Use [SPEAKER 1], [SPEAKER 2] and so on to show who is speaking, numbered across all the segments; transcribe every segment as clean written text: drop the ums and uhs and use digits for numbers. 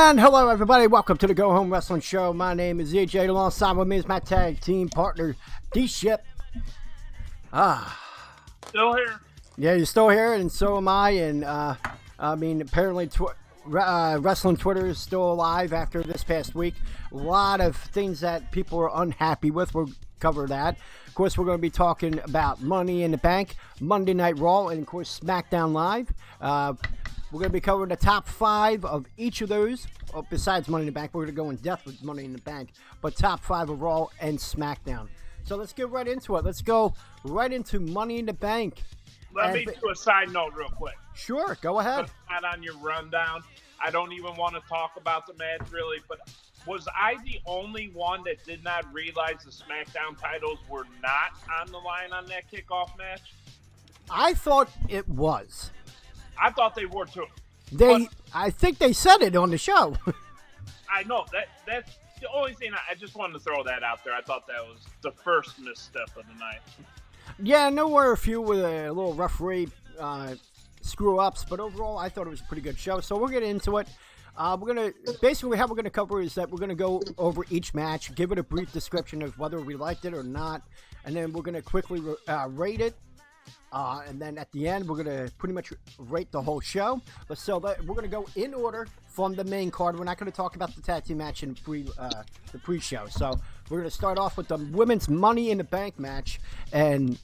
[SPEAKER 1] And hello, everybody. Welcome to the Go Home Wrestling Show. My name is EJ. Alongside with me is my tag team partner, D-Ship.
[SPEAKER 2] Still here.
[SPEAKER 1] Yeah, you're still here, and so am I. And apparently, wrestling Twitter is still alive after this past week. A lot of things that people are unhappy with. We'll cover that. Of course, we're going to be talking about Money in the Bank, Monday Night Raw, and of course, SmackDown Live. We're going to be covering the top 5 of each of those. Besides Money in the Bank, we're going to go in depth with Money in the Bank. But top 5 of Raw and SmackDown. So let's get right into it. Let's go right into Money in the Bank.
[SPEAKER 2] Let me do a side note real quick.
[SPEAKER 1] Sure, go ahead.
[SPEAKER 2] Not on your rundown. I don't even want to talk about the match really, but was I the only one that did not realize the SmackDown titles were not on the line on that kickoff match?
[SPEAKER 1] I thought it was.
[SPEAKER 2] I thought they were too.
[SPEAKER 1] I think they said it on the show.
[SPEAKER 2] I know that's the only thing. I just wanted to throw that out there. I thought that was the first misstep of the night.
[SPEAKER 1] Yeah, I know there were a few with a little referee screw-ups, but overall, I thought it was a pretty good show. So we'll get into it. We're gonna cover is that we're gonna go over each match, give it a brief description of whether we liked it or not, and then we're gonna quickly rate it. And then at the end, we're going to pretty much rate the whole show. We're going to go in order from the main card. We're not going to talk about the tag team match in the pre-show. So we're going to start off with the women's Money in the Bank match. And,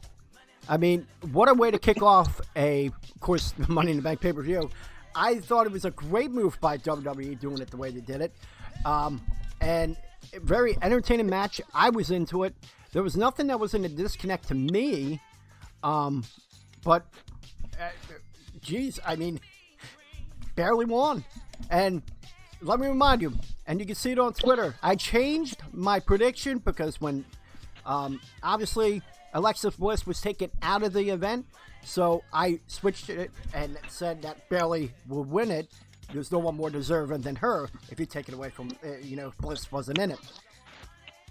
[SPEAKER 1] I mean, what a way to kick off of course, Money in the Bank pay-per-view. I thought it was a great move by WWE doing it the way they did it. And a very entertaining match. I was into it. There was nothing that was in a disconnect to me. Barely won. And let me remind you, and you can see it on Twitter, I changed my prediction because when, obviously, Alexa Bliss was taken out of the event, so I switched it and said that Bayley will win it. There's no one more deserving than her if you take it away from, Bliss wasn't in it.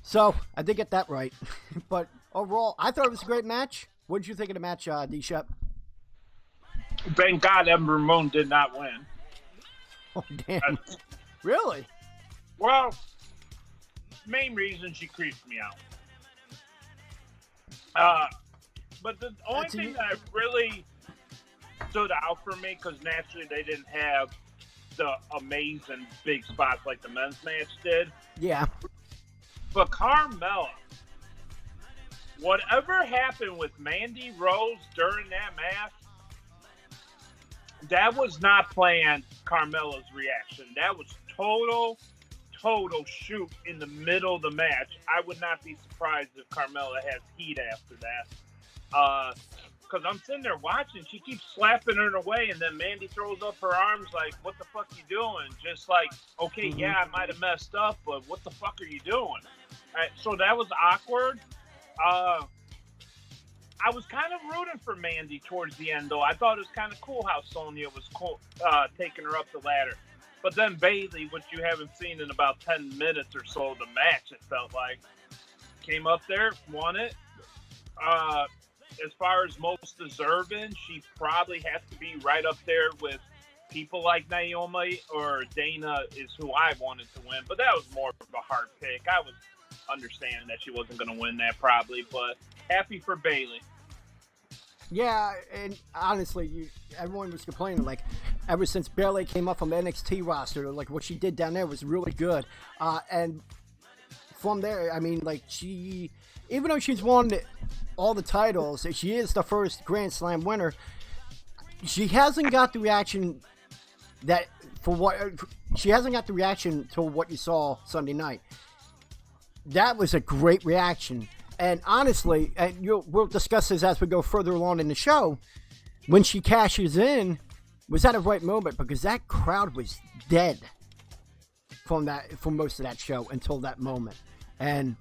[SPEAKER 1] So, I did get that right. But overall, I thought it was a great match. What did you think of the match, D-Shep?
[SPEAKER 2] Thank God Ember Moon did not win.
[SPEAKER 1] Oh, damn. Really?
[SPEAKER 2] Well, main reason she creeps me out. But the only thing that really stood out for me, because naturally they didn't have the amazing big spots like the men's match did.
[SPEAKER 1] Yeah.
[SPEAKER 2] But Carmella, whatever happened with Mandy Rose during that match, that was not planned. Carmella's reaction. That was total shoot in the middle of the match. I would not be surprised if Carmella has heat after that. Because I'm sitting there watching. She keeps slapping her away, and then Mandy throws up her arms like, what the fuck you doing? Just like, okay, yeah, I might have messed up, but what the fuck are you doing? So that was awkward. I was kind of rooting for Mandy towards the end, though. I thought it was kind of cool how Sonya was taking her up the ladder. But then Bayley, which you haven't seen in about 10 minutes or so of the match, it felt like, came up there, won it. As far as most deserving, she probably has to be right up there with people like Naomi or Dana is who I wanted to win. But that was more of a hard pick. I was understanding that she wasn't going to win that probably, but happy for Bayley.
[SPEAKER 1] Yeah, and honestly, everyone was complaining, like, ever since Bayley came up from the NXT roster, like, what she did down there was really good. And from there, I mean, like, even though she's won all the titles, she is the first Grand Slam winner, she hasn't got the reaction to what you saw Sunday night. That was a great reaction. And honestly, we'll discuss this as we go further along in the show, when she cashes in, was at a right moment because that crowd was dead from most of that show until that moment. And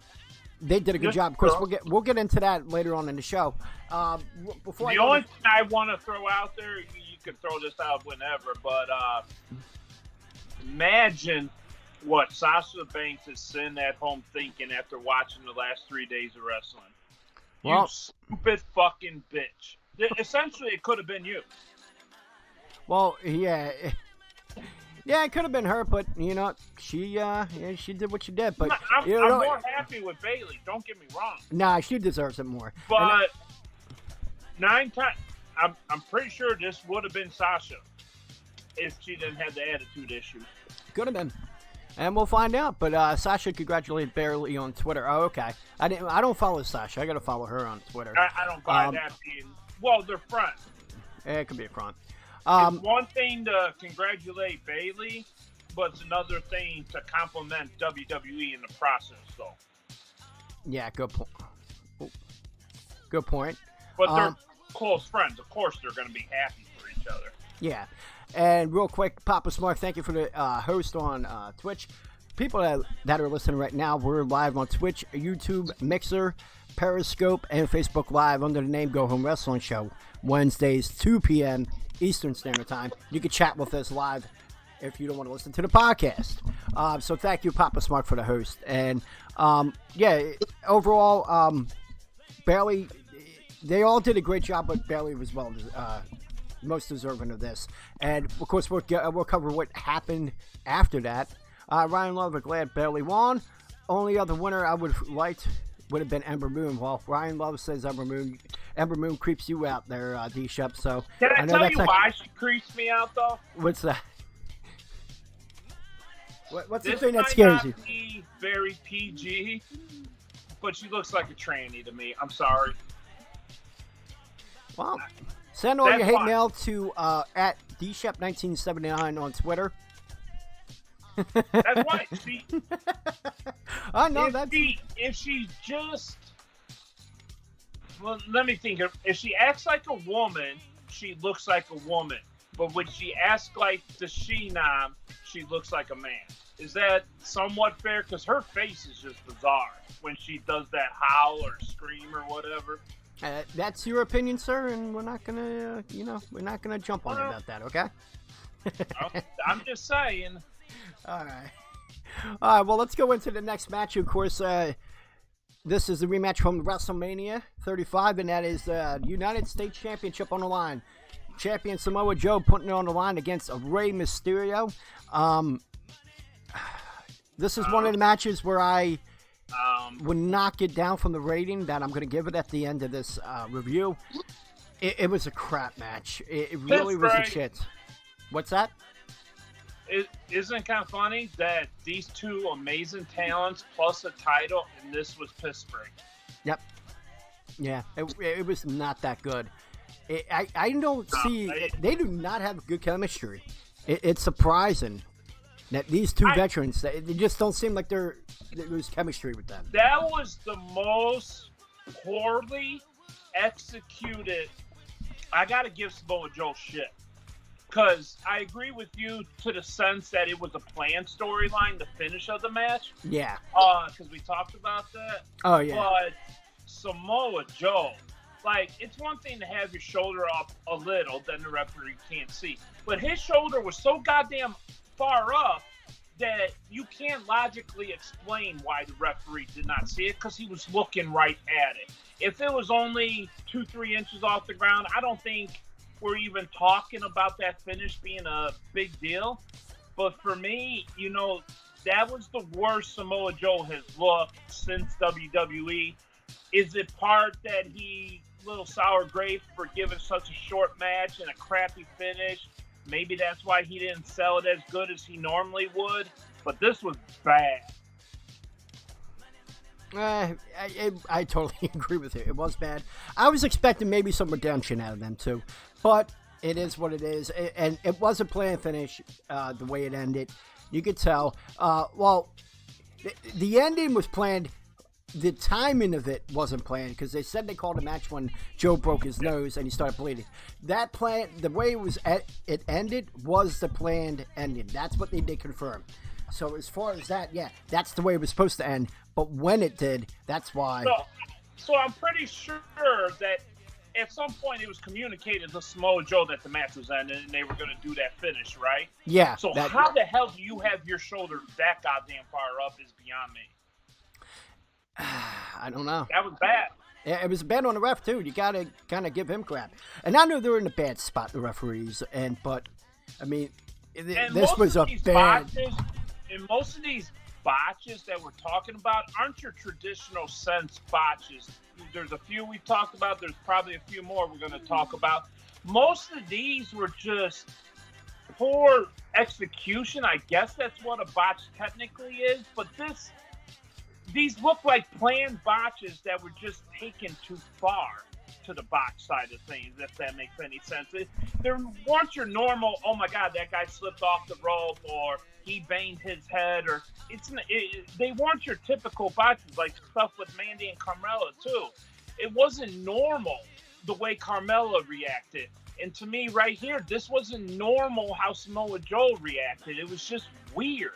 [SPEAKER 1] they did a good job. Of course, we'll get into that later on in the show.
[SPEAKER 2] The only thing I want to throw out there, you can throw this out whenever, but imagine what Sasha Banks is sitting at home thinking after watching the last 3 days of wrestling. Well, you stupid fucking bitch. Essentially, it could have been you.
[SPEAKER 1] Well, yeah. Yeah, it could have been her, but she she did what she did. But
[SPEAKER 2] I'm more happy with Bayley. Don't get me wrong.
[SPEAKER 1] Nah, she deserves it more.
[SPEAKER 2] But 9 times, I'm pretty sure this would have been Sasha if she didn't have the attitude issues.
[SPEAKER 1] Could have been. And we'll find out. But Sasha congratulated Bayley on Twitter. Oh, okay. I don't follow Sasha. I got to follow her on Twitter.
[SPEAKER 2] I don't buy that being. Well, they're friends.
[SPEAKER 1] It could be a front.
[SPEAKER 2] It's one thing to congratulate Bayley, but it's another thing to compliment WWE in the process. So.
[SPEAKER 1] Yeah, good point. Good point.
[SPEAKER 2] But they're close friends. Of course, they're going to be happy for each other.
[SPEAKER 1] Yeah. And real quick, Papa Smart, thank you for the host on Twitch. People that are listening right now, we're live on Twitch, YouTube, Mixer, Periscope, and Facebook Live under the name Go Home Wrestling Show. Wednesdays, 2 p.m. Eastern Standard Time. You can chat with us live if you don't want to listen to the podcast. So thank you, Papa Smart, for the host. And, overall, Bayley, they all did a great job, but Bayley was most deserving of this. And, of course, we'll cover what happened after that. Ryan Love, glad Bayley won. Only other winner I would have liked would have been Ember Moon. Well, Ryan Love says Ember Moon creeps you out there, D-Shep. So
[SPEAKER 2] can I tell you why she creeps me out, though?
[SPEAKER 1] What's that? What's the
[SPEAKER 2] this
[SPEAKER 1] thing that scares you?
[SPEAKER 2] Be very PG, but she looks like a tranny to me. I'm sorry.
[SPEAKER 1] Well, send all your hate
[SPEAKER 2] fine.
[SPEAKER 1] mail to at dshep1979 on Twitter.
[SPEAKER 2] That's right. See,
[SPEAKER 1] I know
[SPEAKER 2] if she just, well, let me think. If she acts like a woman, she looks like a woman. But when she acts like the she-nom, she looks like a man. Is that somewhat fair? Because her face is just bizarre when she does that howl or scream or whatever.
[SPEAKER 1] That's your opinion, sir, and we're not gonna, we're not gonna jump on about that, okay?
[SPEAKER 2] I'm just saying.
[SPEAKER 1] All right. Well, let's go into the next match. Of course, this is the rematch from WrestleMania 35, and that is the United States Championship on the line. Champion Samoa Joe putting it on the line against Rey Mysterio. This is one of the matches where I would knock it down from the rating that I'm going to give it at the end of this review. It was a crap match. It really was a shit. What's that?
[SPEAKER 2] Isn't it kind of funny that these two amazing talents plus a title, and this was Pittsburgh?
[SPEAKER 1] Yep. Yeah, it was not that good. I don't see... They do not have good chemistry. It's surprising that these two veterans, they just don't seem like there's chemistry with them.
[SPEAKER 2] That was the most poorly executed... I got to give Samoa Joe shit. Because I agree with you to the sense that it was a planned storyline, the finish of the match.
[SPEAKER 1] Yeah.
[SPEAKER 2] Because we talked about that.
[SPEAKER 1] Oh, yeah.
[SPEAKER 2] But Samoa Joe, it's one thing to have your shoulder up a little, then the referee can't see. But his shoulder was so goddamn far up that you can't logically explain why the referee did not see it, because he was looking right at it. If it was only 2-3 inches off the ground, I don't think we're even talking about that finish being a big deal. But for me, that was the worst Samoa Joe has looked since WWE. Is it part that he little sour grapes for giving such a short match and a crappy finish? Maybe that's why he didn't sell it as good as he normally would. But this was bad.
[SPEAKER 1] I totally agree with you. It was bad. I was expecting maybe some redemption out of them too, but it is what it is. And it was a planned finish, the way it ended. You could tell. The ending was planned. The timing of it wasn't planned, because they said they called a match when Joe broke his nose and he started bleeding. That plan, the way it ended, was the planned ending. That's what they did confirm. So as far as that, yeah, that's the way it was supposed to end. But when it did, that's why.
[SPEAKER 2] So I'm pretty sure that at some point it was communicated to Samoa Joe that the match was ended and they were going to do that finish, right?
[SPEAKER 1] Yeah.
[SPEAKER 2] So how the hell do you have your shoulder that goddamn far up is beyond me.
[SPEAKER 1] I don't know.
[SPEAKER 2] That was bad.
[SPEAKER 1] Yeah, it was bad on the ref too. You got to kind of give him crap. And I know they're in a bad spot, the referees, but I mean,
[SPEAKER 2] And
[SPEAKER 1] this was a bad.
[SPEAKER 2] And most of these botches that we're talking about aren't your traditional sense botches. There's a few we've talked about. There's probably a few more we're going to talk about. Most of these were just poor execution. I guess that's what a botch technically is. But these look like planned botches that were just taken too far to the botch side of things, if that makes any sense. They weren't your normal, oh my God, that guy slipped off the rope, or he banged his head, or they weren't your typical botches, like stuff with Mandy and Carmella too. It wasn't normal the way Carmella reacted. And to me right here, this wasn't normal how Samoa Joe reacted. It was just weird.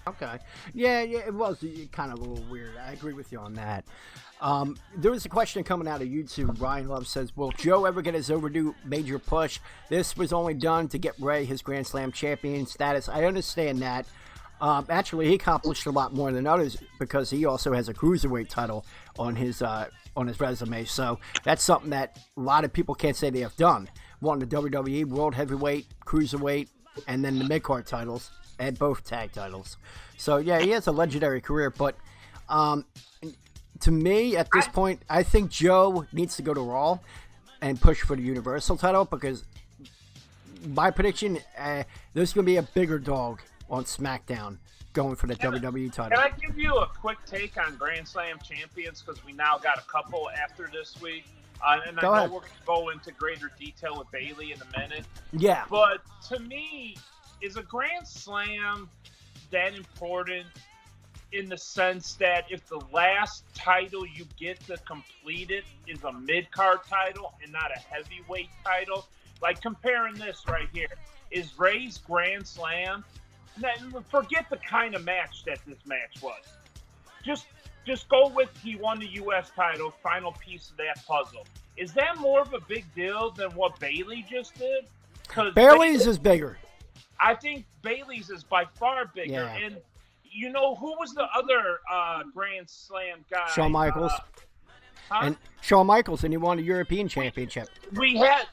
[SPEAKER 1] Okay. Yeah, it was kind of a little weird. I agree with you on that. There was a question coming out of YouTube. Ryan Love says, will Joe ever get his overdue major push? This was only done to get Ray his Grand Slam champion status. I understand that. Actually, he accomplished a lot more than others because he also has a Cruiserweight title on his resume. So that's something that a lot of people can't say they have done. Won the WWE World Heavyweight, Cruiserweight, and then the mid-card titles, and both tag titles. So, yeah, he has a legendary career. But to me, at this point, I think Joe needs to go to Raw and push for the Universal title because my prediction, there's going to be a bigger dog on SmackDown going for the WWE title.
[SPEAKER 2] Can I give you a quick take on Grand Slam champions? Because we now got a couple after this week. And I know we're going to go into greater detail with Bayley in a minute.
[SPEAKER 1] Yeah.
[SPEAKER 2] But to me, is a Grand Slam that important in the sense that if the last title you get to complete it is a mid-card title and not a heavyweight title? Like comparing this right here. Is Ray's Grand Slam, forget the kind of match that this match was. Just go with he won the U.S. title, final piece of that puzzle. Is that more of a big deal than what Bayley just did?
[SPEAKER 1] Bayley's is bigger.
[SPEAKER 2] I think Bayley's is by far bigger.
[SPEAKER 1] Yeah.
[SPEAKER 2] And you know who was the other Grand Slam guy?
[SPEAKER 1] Shawn Michaels. And Shawn Michaels, and he won the European Championship.
[SPEAKER 2] We had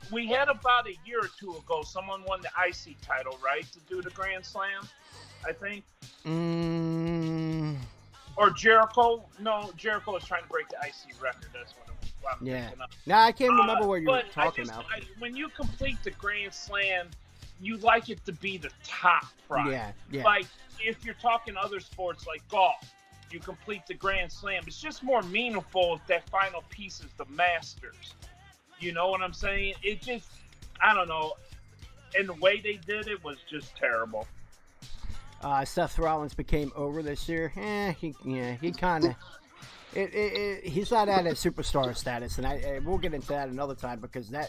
[SPEAKER 2] about a year or two ago, someone won the IC title, right, to do the Grand Slam, I think. Or Jericho. No, Jericho was trying to break the IC record. That's what I'm thinking of.
[SPEAKER 1] No, I can't remember what you were talking about.
[SPEAKER 2] When you complete the Grand Slam, you like it to be the top prize.
[SPEAKER 1] Yeah.
[SPEAKER 2] Like, if you're talking other sports like golf, you complete the Grand Slam. It's just more meaningful if that final piece is the Masters. You know what I'm saying? It just, I don't know. And the way they did it was just terrible.
[SPEAKER 1] Seth Rollins became over this year. He kind of. He's not at a superstar status, and we'll get into that another time because I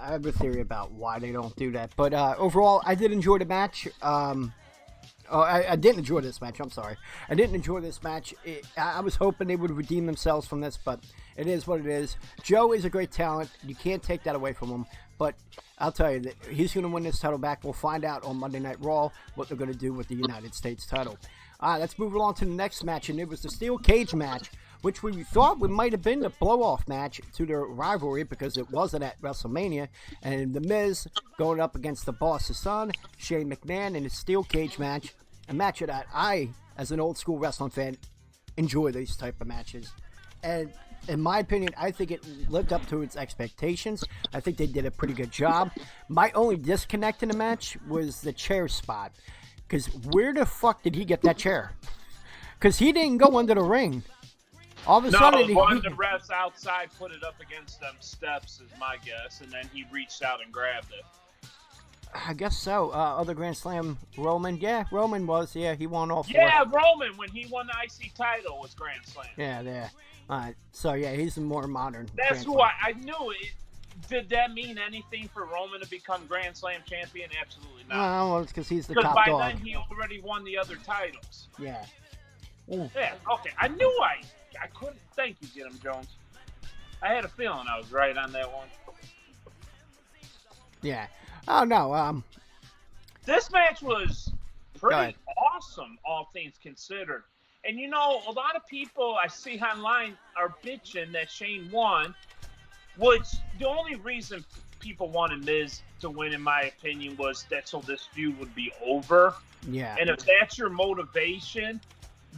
[SPEAKER 1] have a theory about why they don't do that. But overall, I did enjoy the match. I didn't enjoy this match. I'm sorry. I didn't enjoy this match. I was hoping they would redeem themselves from this, but it is what it is. Joe is a great talent. You can't take that away from him. But I'll tell you that he's going to win this title back. We'll find out on Monday Night Raw what they're going to do with the United States title. Let's move along to the next match, and it was the Steel Cage match, which we thought might have been the blow-off match to their rivalry because it wasn't at WrestleMania. And The Miz going up against the Boss's son, Shane McMahon, in a Steel Cage match. A match that I, as an old-school wrestling fan, enjoy these type of matches. And in my opinion, I think it lived up to its expectations. I think they did a pretty good job. My only disconnect in the match was the chair spot. Because where the fuck did he get that chair? Because he didn't go under the ring. All of a sudden,
[SPEAKER 2] one of the refs outside put it up against them steps, is my guess, and then he reached out and grabbed it.
[SPEAKER 1] I guess so. Other Grand Slam, Roman. Yeah, Roman was. Yeah, he won all four.
[SPEAKER 2] Yeah, Roman, when he won the IC title, was Grand Slam.
[SPEAKER 1] Yeah. All right. So, yeah, he's a more modern
[SPEAKER 2] That's who I knew it. Did that mean anything for Roman to become Grand Slam champion? Absolutely not.
[SPEAKER 1] Well, it's because he's the top dog.
[SPEAKER 2] Because by then, he already won the other titles.
[SPEAKER 1] Yeah.
[SPEAKER 2] Ooh. Yeah, okay. I knew I couldn't. Thank you, Get 'em Jones. I had a feeling I was right on that one.
[SPEAKER 1] Yeah. Oh, no.
[SPEAKER 2] This match was pretty awesome, all things considered. And, you know, a lot of people I see online are bitching that Shane won, which the only reason people wanted Miz to win, in my opinion, was that so this feud would be over.
[SPEAKER 1] Yeah.
[SPEAKER 2] And if that's your motivation,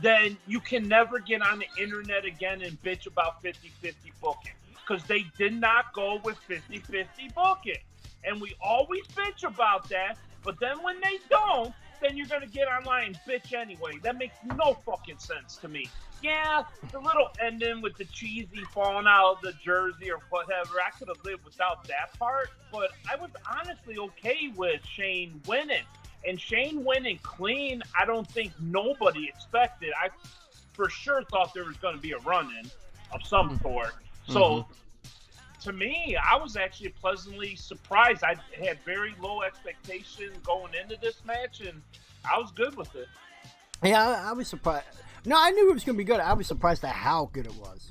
[SPEAKER 2] then you can never get on the internet again and bitch about 50-50 booking. Because they did not go with 50-50 booking. And we always bitch about that. But then when they don't, then you're going to get online and bitch anyway. That makes no fucking sense to me. Yeah, the little ending with the cheesy falling out of the jersey or whatever, I could have lived without that part. But I was honestly okay with Shane winning. And Shane winning clean, I don't think nobody expected. I for sure thought there was going to be a run-in of some sort. So, to me, I was actually pleasantly surprised. I had very low expectations going into this match, and I was good with it.
[SPEAKER 1] Yeah, I was surprised. No, I knew it was going to be good. I was surprised at how good it was.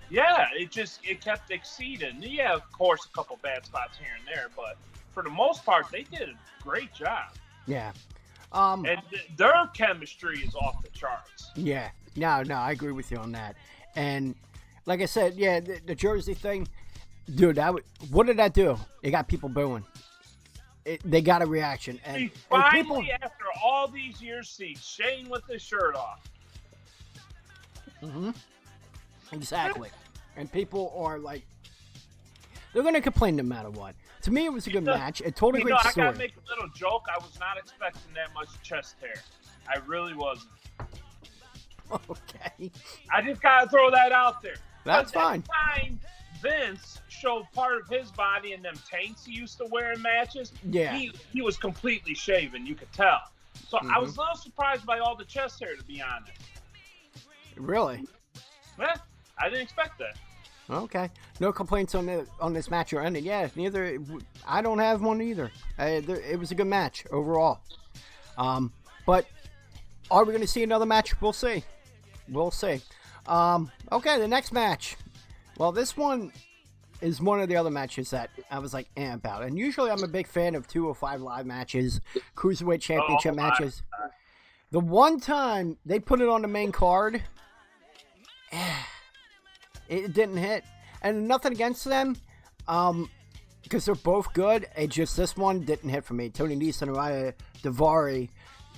[SPEAKER 2] Yeah, it kept exceeding. Yeah, of course, a couple bad spots here and there, but for the most part, they did a great job.
[SPEAKER 1] Yeah.
[SPEAKER 2] And their chemistry is off the charts.
[SPEAKER 1] Yeah. No, I agree with you on that. And like I said, yeah, the jersey thing, dude, what did that do? It got people booing. They got a reaction. And
[SPEAKER 2] finally,
[SPEAKER 1] people,
[SPEAKER 2] after all these years, see Shane with his shirt off.
[SPEAKER 1] Exactly. And people are like, they're going to complain no matter what. To me, it was a good match. It told a great story.
[SPEAKER 2] I got to make a little joke. I was not expecting that much chest hair. I really wasn't.
[SPEAKER 1] Okay.
[SPEAKER 2] I just got to throw that out there.
[SPEAKER 1] That's fine.
[SPEAKER 2] Time Vince showed part of his body in them tanks he used to wear in matches.
[SPEAKER 1] Yeah.
[SPEAKER 2] He was completely shaven, you could tell. So I was a little surprised by all the chest hair, to be honest.
[SPEAKER 1] Really?
[SPEAKER 2] Yeah, I didn't expect that.
[SPEAKER 1] Okay. No complaints on this match or ending. Yeah, neither. I don't have one either. It was a good match overall. But are we going to see another match? We'll see. Okay, the next match. Well, this one is one of the other matches that I was like, about. And usually I'm a big fan of 205 Live matches, Cruiserweight Championship matches. The one time they put it on the main card, it didn't hit. And nothing against them, because they're both good. It just, this one didn't hit for me. Tony Nese and Raya Daivari,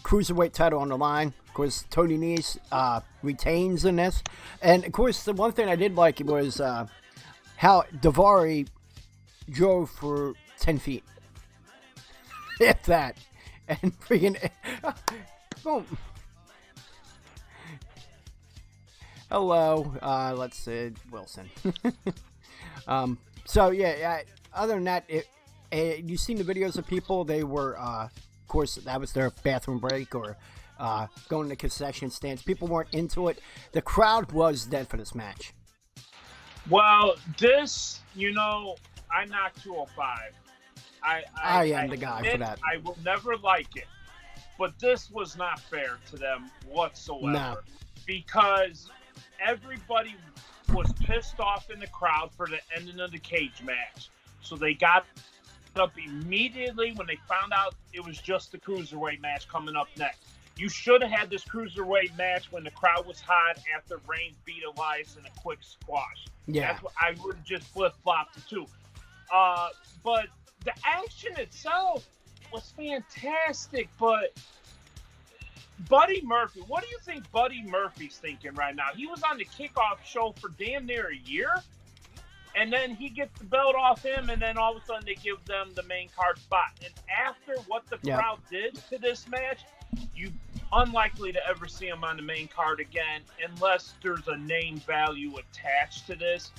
[SPEAKER 1] Cruiserweight title on the line. Of course, Tony Nese retains in this. And, of course, the one thing I did like was how Daivari drove for 10 feet. If that. And freaking... boom. Hello. Let's see. Wilson. So, yeah, other than that, you've seen the videos of people. They were, of course, that was their bathroom break or going to concession stands. People weren't into it. The crowd was dead for this match.
[SPEAKER 2] Well, this, I knocked 205.
[SPEAKER 1] I am the guy for that.
[SPEAKER 2] I will never like it. But this was not fair to them whatsoever.
[SPEAKER 1] No.
[SPEAKER 2] Because everybody was pissed off in the crowd for the ending of the cage match. So they got up immediately when they found out it was just the Cruiserweight match coming up next. You should have had this Cruiserweight match when the crowd was hot after Reigns beat Elias in a quick squash.
[SPEAKER 1] Yeah.
[SPEAKER 2] That's what I would have just flip-flopped the two. But the action itself was fantastic, but Buddy Murphy, what do you think Buddy Murphy's thinking right now? He was on the kickoff show for damn near a year, and then he gets the belt off him, and then all of a sudden they give them the main card spot. And after what the crowd did to this match, you unlikely to ever see him on the main card again unless there's a name value attached to this.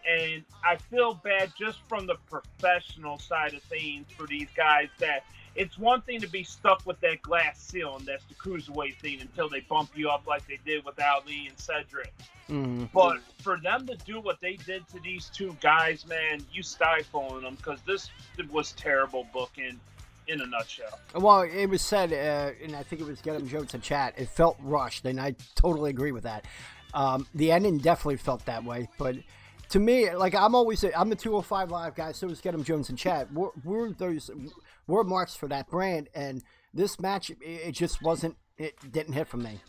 [SPEAKER 2] And I feel bad just from the professional side of things for these guys that it's one thing to be stuck with that glass ceiling, that's the Cruiserweight thing, until they bump you up like they did with Ali and Cedric.
[SPEAKER 1] Mm-hmm.
[SPEAKER 2] But for them to do what they did to these two guys, man, you stifling them, because this was terrible booking in a nutshell.
[SPEAKER 1] Well, it was said, and I think it was Get 'em Jones in chat, it felt rushed, and I totally agree with that. The ending definitely felt that way, but to me, like I'm the 205 Live guy, so is Get 'em Jones in chat. We're marks for that brand, and this match, it just wasn't It didn't hit for me.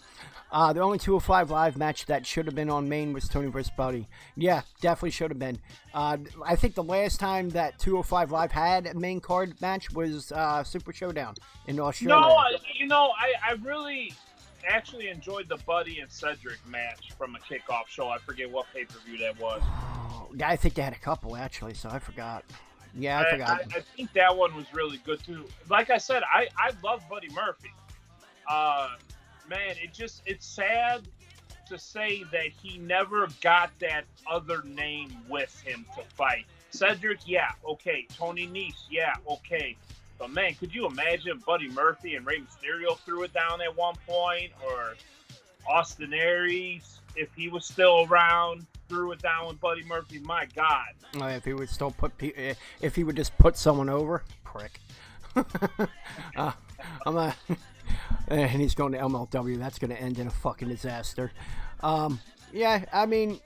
[SPEAKER 1] The only 205 Live match that should have been on main was Tony vs. Buddy. Yeah, definitely should have been. I think the last time that 205 Live had a main card match was Super Showdown in Australia.
[SPEAKER 2] No, I really actually enjoyed the Buddy and Cedric match from a kickoff show. I forget what pay-per-view that was.
[SPEAKER 1] Yeah, I think they had a couple, actually, so I forgot. Yeah, I forgot.
[SPEAKER 2] I think that one was really good, too. Like I said, I love Buddy Murphy. Man, it's sad to say that he never got that other name with him to fight. Cedric, yeah, okay. Tony Nese, yeah, okay. But, man, could you imagine Buddy Murphy and Rey Mysterio threw it down at one point? Or Austin Aries, if he was still around, threw it down with Buddy Murphy? My God.
[SPEAKER 1] If he would still if he would just put someone over, prick. And he's going to MLW. That's going to end in a fucking disaster. Yeah, I mean,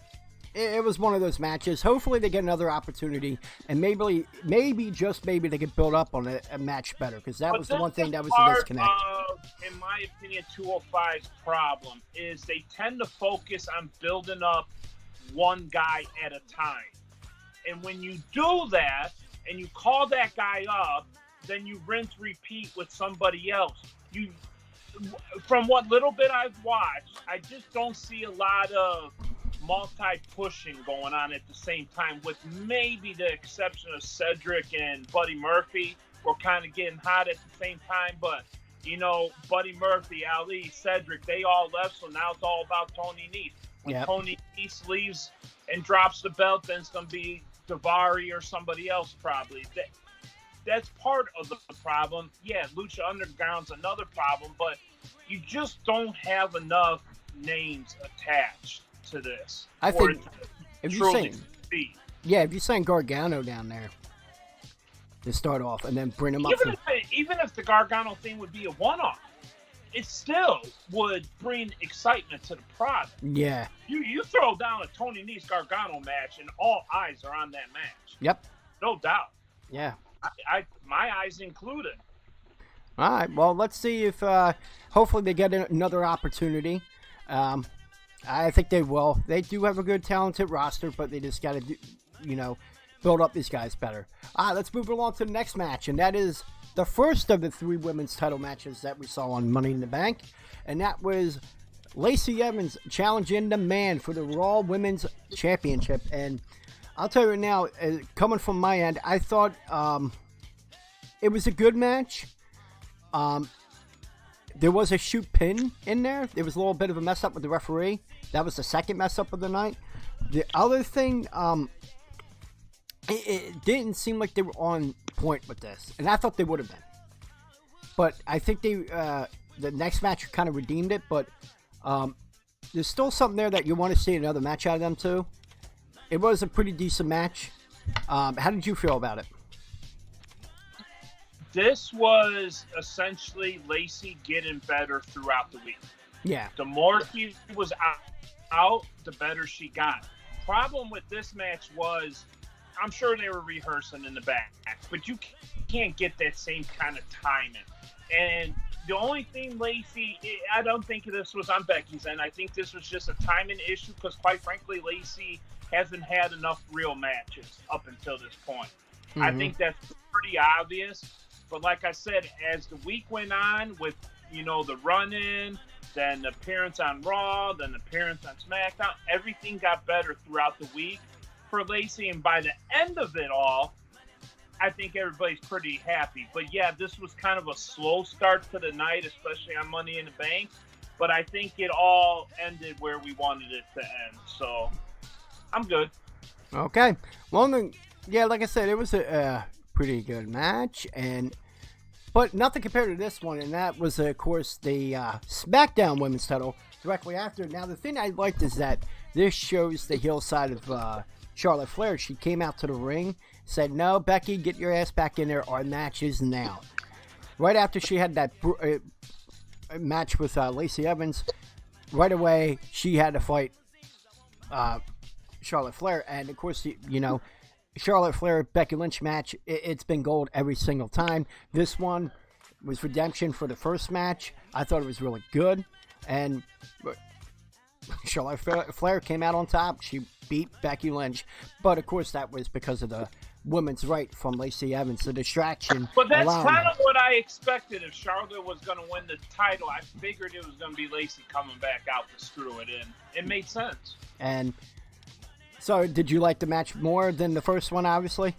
[SPEAKER 1] it was one of those matches. Hopefully they get another opportunity, and maybe just maybe they could build up on a match better, because that was the one thing that was the disconnect.
[SPEAKER 2] In my opinion, 205's problem is they tend to focus on building up one guy at a time. And when you do that, and you call that guy up, then you rinse, repeat with somebody else. From what little bit I've watched, I just don't see a lot of multi-pushing going on at the same time, with maybe the exception of Cedric and Buddy Murphy were kind of getting hot at the same time. But, Buddy Murphy, Ali, Cedric, they all left, so now it's all about Tony Nese. When Tony Nese leaves and drops the belt, then it's going to be Daivari or somebody else probably. That's part of the problem. Yeah, Lucha Underground's another problem, but you just don't have enough names attached to this.
[SPEAKER 1] I think if you're saying Gargano down there to start off, and then bring him up.
[SPEAKER 2] Even if the Gargano thing would be a one-off, it still would bring excitement to the product. Yeah. You throw down a Tony Nese Gargano match, and all eyes are on that match.
[SPEAKER 1] Yep.
[SPEAKER 2] No doubt.
[SPEAKER 1] Yeah.
[SPEAKER 2] My eyes included.
[SPEAKER 1] All right. Well, let's see if hopefully they get another opportunity. I think they will. They do have a good, talented roster, but they just got to, build up these guys better. All right. Let's move along to the next match, and that is the first of the 3 women's title matches that we saw on Money in the Bank, and that was Lacey Evans challenging the Man for the Raw Women's Championship. And I'll tell you right now, coming from my end, I thought it was a good match. There was a shoot pin in there. There was a little bit of a mess up with the referee. That was the second mess up of the night. The other thing, it didn't seem like they were on point with this, and I thought they would have been. But I think the next match kind of redeemed it. But there's still something there that you want to see another match out of them too. It was a pretty decent match. How did you feel about it?
[SPEAKER 2] This was essentially Lacey getting better throughout the week.
[SPEAKER 1] Yeah.
[SPEAKER 2] The more she was out, the better she got. Problem with this match was, I'm sure they were rehearsing in the back, but you can't get that same kind of timing. And the only thing Lacey, I don't think this was on Becky's end. I think this was just a timing issue because, quite frankly, Lacey hasn't had enough real matches up until this point. Mm-hmm. I think that's pretty obvious. But like I said, as the week went on with, the run-in, then the appearance on Raw, then the appearance on SmackDown, everything got better throughout the week for Lacey. And by the end of it all, I think everybody's pretty happy. But yeah, this was kind of a slow start to the night, especially on Money in the Bank. But I think it all ended where we wanted it to end. So I'm good.
[SPEAKER 1] Okay. Well, yeah, like I said, it was a pretty good match, but nothing compared to this one, and that was, of course, the SmackDown Women's title directly after. Now, the thing I liked is that this shows the heel side of Charlotte Flair. She came out to the ring, said, "No, Becky, get your ass back in there. Our match is now." Right after she had that match with Lacey Evans, right away she had to fight Charlotte Flair, and of course, Charlotte Flair Becky Lynch match, it's been gold every single time. This one, was redemption for the first match. I thought it was really good. And Charlotte Flair came out on top. She beat Becky Lynch. But, of course, that was because of the women's right from Lacey Evans, the distraction.
[SPEAKER 2] But that's kind of what I expected. If Charlotte was going to win the title, I figured it was going to be Lacey coming back out to screw it in. It made sense.
[SPEAKER 1] And so did you like the match more than the first one, obviously?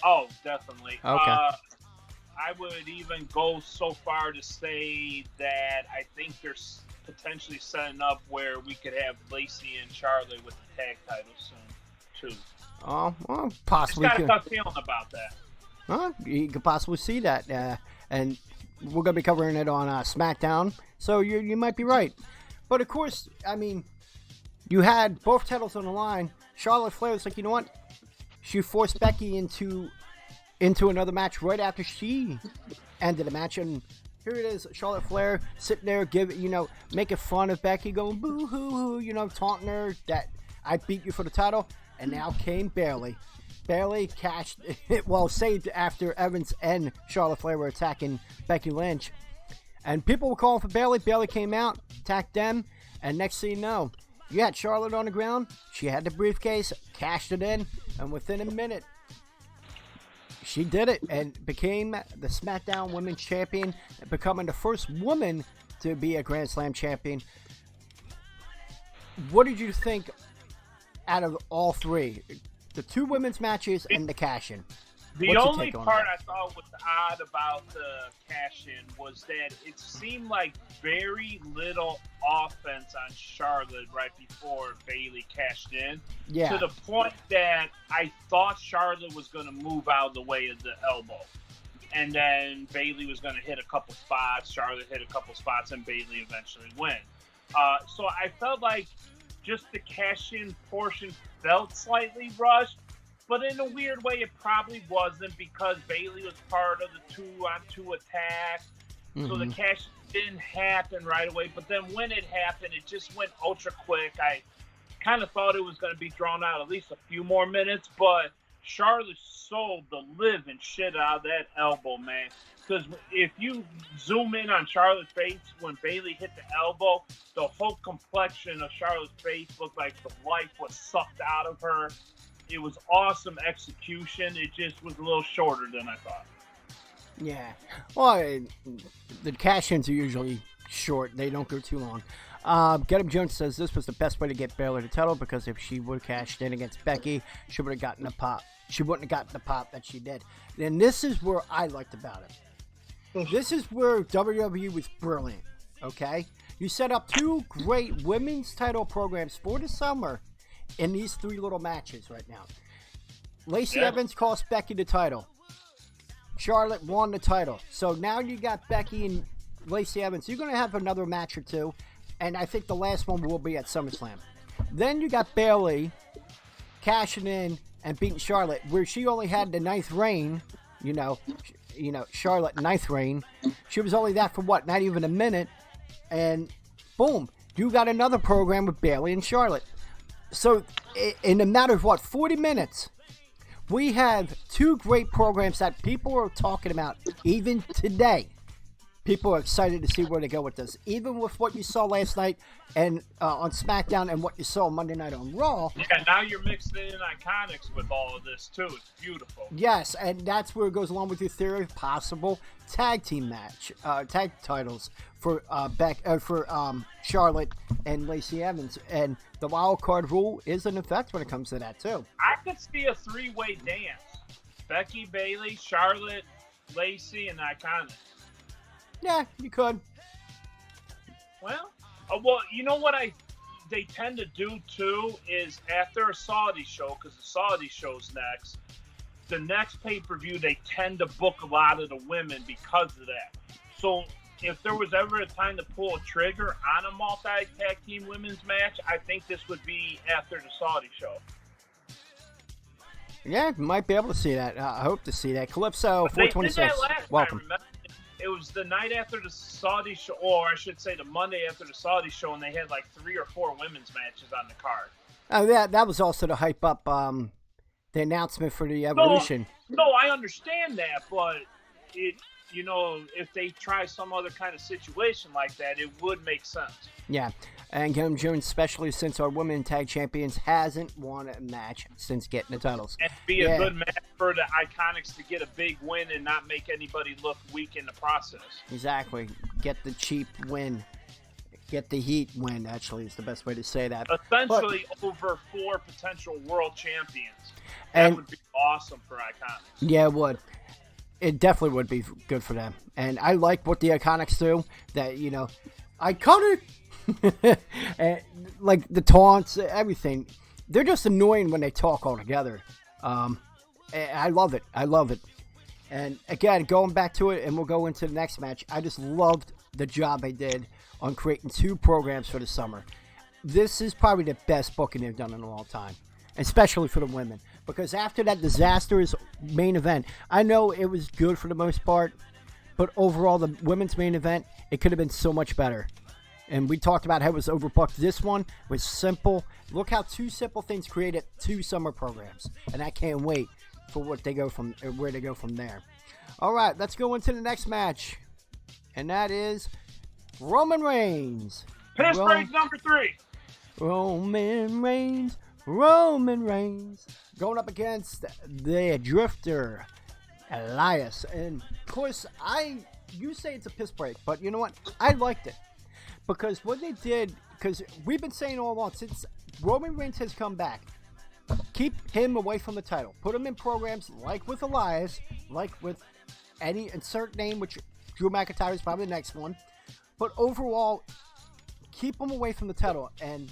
[SPEAKER 2] Oh, definitely.
[SPEAKER 1] Okay.
[SPEAKER 2] I would even go so far to say that I think they're potentially setting up where we could have Lacey and Charlotte with the tag titles soon, too.
[SPEAKER 1] Oh, well, possibly.
[SPEAKER 2] Just got a tough feeling about that.
[SPEAKER 1] You could possibly see that. And we're going to be covering it on SmackDown, so you might be right. But, of course, I mean, you had both titles on the line. Charlotte Flair was like, you know what? She forced Becky into another match right after she ended the match, and here it is, Charlotte Flair sitting there, making fun of Becky, going boo hoo hoo, taunting her that I beat you for the title, and now came Bayley. Bayley cashed it, saved after Evans and Charlotte Flair were attacking Becky Lynch, and people were calling for Bayley. Bayley came out, attacked them, and next thing you know, you had Charlotte on the ground. She had the briefcase, cashed it in, and within a minute, she did it and became the SmackDown Women's Champion, becoming the first woman to be a Grand Slam champion. What did you think out of all three? The two women's matches and the cash-in.
[SPEAKER 2] The only part I thought was odd about the cash-in was that it seemed like very little offense on Charlotte right before Bayley cashed in.
[SPEAKER 1] Yeah.
[SPEAKER 2] To the point that I thought Charlotte was going to move out of the way of the elbow. And then Bayley was going to hit a couple spots. Charlotte hit a couple spots, and Bayley eventually win. So I felt like just the cash-in portion felt slightly rushed. But in a weird way, it probably wasn't, because Bayley was part of the 2-on-2 attack. Mm-hmm. So the cash didn't happen right away. But then when it happened, it just went ultra quick. I kind of thought it was going to be drawn out at least a few more minutes. But Charlotte sold the living shit out of that elbow, man. Because if you zoom in on Charlotte's face when Bayley hit the elbow, the whole complexion of Charlotte's face looked like the life was sucked out of her. It was awesome execution. It just was a little shorter than I thought.
[SPEAKER 1] Yeah. Well, the cash-ins are usually short. They don't go too long. Get Him Jones says this was the best way to get Bayley the title, because if she would have cashed in against Becky, she would have gotten the pop. She wouldn't have gotten the pop that she did. And this is where I liked about it. This is where WWE was brilliant, okay? You set up two great women's title programs for the summer in these three little matches right now. Lacey Evans cost Becky the title. Charlotte won the title. So now you got Becky and Lacey Evans. You're going to have another match or two, and I think the last one will be at SummerSlam. Then you got Bayley cashing in and beating Charlotte, where she only had the ninth reign. Charlotte ninth reign. She was only that for what? Not even a minute. And boom, you got another program with Bayley and Charlotte. So, in a matter of 40 minutes, we have two great programs that people are talking about even today. People are excited to see where they go with this. Even with what you saw last night and on SmackDown and what you saw Monday night on Raw.
[SPEAKER 2] Yeah, now you're mixing in Iconics with all of this, too. It's beautiful.
[SPEAKER 1] Yes, and that's where it goes along with your theory of possible tag team match, tag titles for Charlotte and Lacey Evans. And the wild card rule is in effect when it comes to that, too.
[SPEAKER 2] I could see a three-way dance. Becky, Bayley, Charlotte, Lacey, and Iconics.
[SPEAKER 1] Yeah, you could.
[SPEAKER 2] Well, you know what they tend to do, too, is after a Saudi show, because the Saudi show's next, the next pay-per-view, they tend to book a lot of the women because of that. So if there was ever a time to pull a trigger on a multi-tag team women's match, I think this would be after the Saudi show.
[SPEAKER 1] Yeah, might be able to see that. I hope to see that. Calypso 426. Welcome.
[SPEAKER 2] It was the night after the Saudi show, or I should say the Monday after the Saudi show, and they had like 3 or 4 women's matches on the card.
[SPEAKER 1] Oh, that was also to hype up the announcement for the Evolution.
[SPEAKER 2] No, I understand that, but if they try some other kind of situation like that, it would make sense.
[SPEAKER 1] Yeah, and Kim Jones, especially since our women tag champions hasn't won a match since getting the titles.
[SPEAKER 2] And be a good match for the Iconics to get a big win and not make anybody look weak in the process.
[SPEAKER 1] Exactly. Get the cheap win. Get the heat win, actually, is the best way to say that.
[SPEAKER 2] Essentially, over 4 potential world champions. That would be awesome for Iconics.
[SPEAKER 1] Yeah, it would. It definitely would be good for them. And I like what the Iconics do. That, Iconic! And, like, the taunts, everything. They're just annoying when they talk all together. I love it. I love it. And, again, going back to it, and we'll go into the next match, I just loved the job they did on creating 2 programs for the summer. This is probably the best booking they've done in a long time, especially for the women. Because after that disastrous main event, I know it was good for the most part, but overall, the women's main event, it could have been so much better. And we talked about how it was overbooked. This one was simple. Look how 2 simple things created 2 summer programs. And I can't wait for where they go from there. All right, let's go into the next match. And that is Roman Reigns.
[SPEAKER 2] Piss break number 3.
[SPEAKER 1] Roman Reigns. Going up against the Drifter, Elias. And, of course, you say it's a piss break, but you know what? I liked it. Because what they did, because we've been saying all along, since Roman Reigns has come back, keep him away from the title. Put him in programs like with Elias, like with any insert name, which Drew McIntyre is probably the next one. But overall, keep him away from the title. And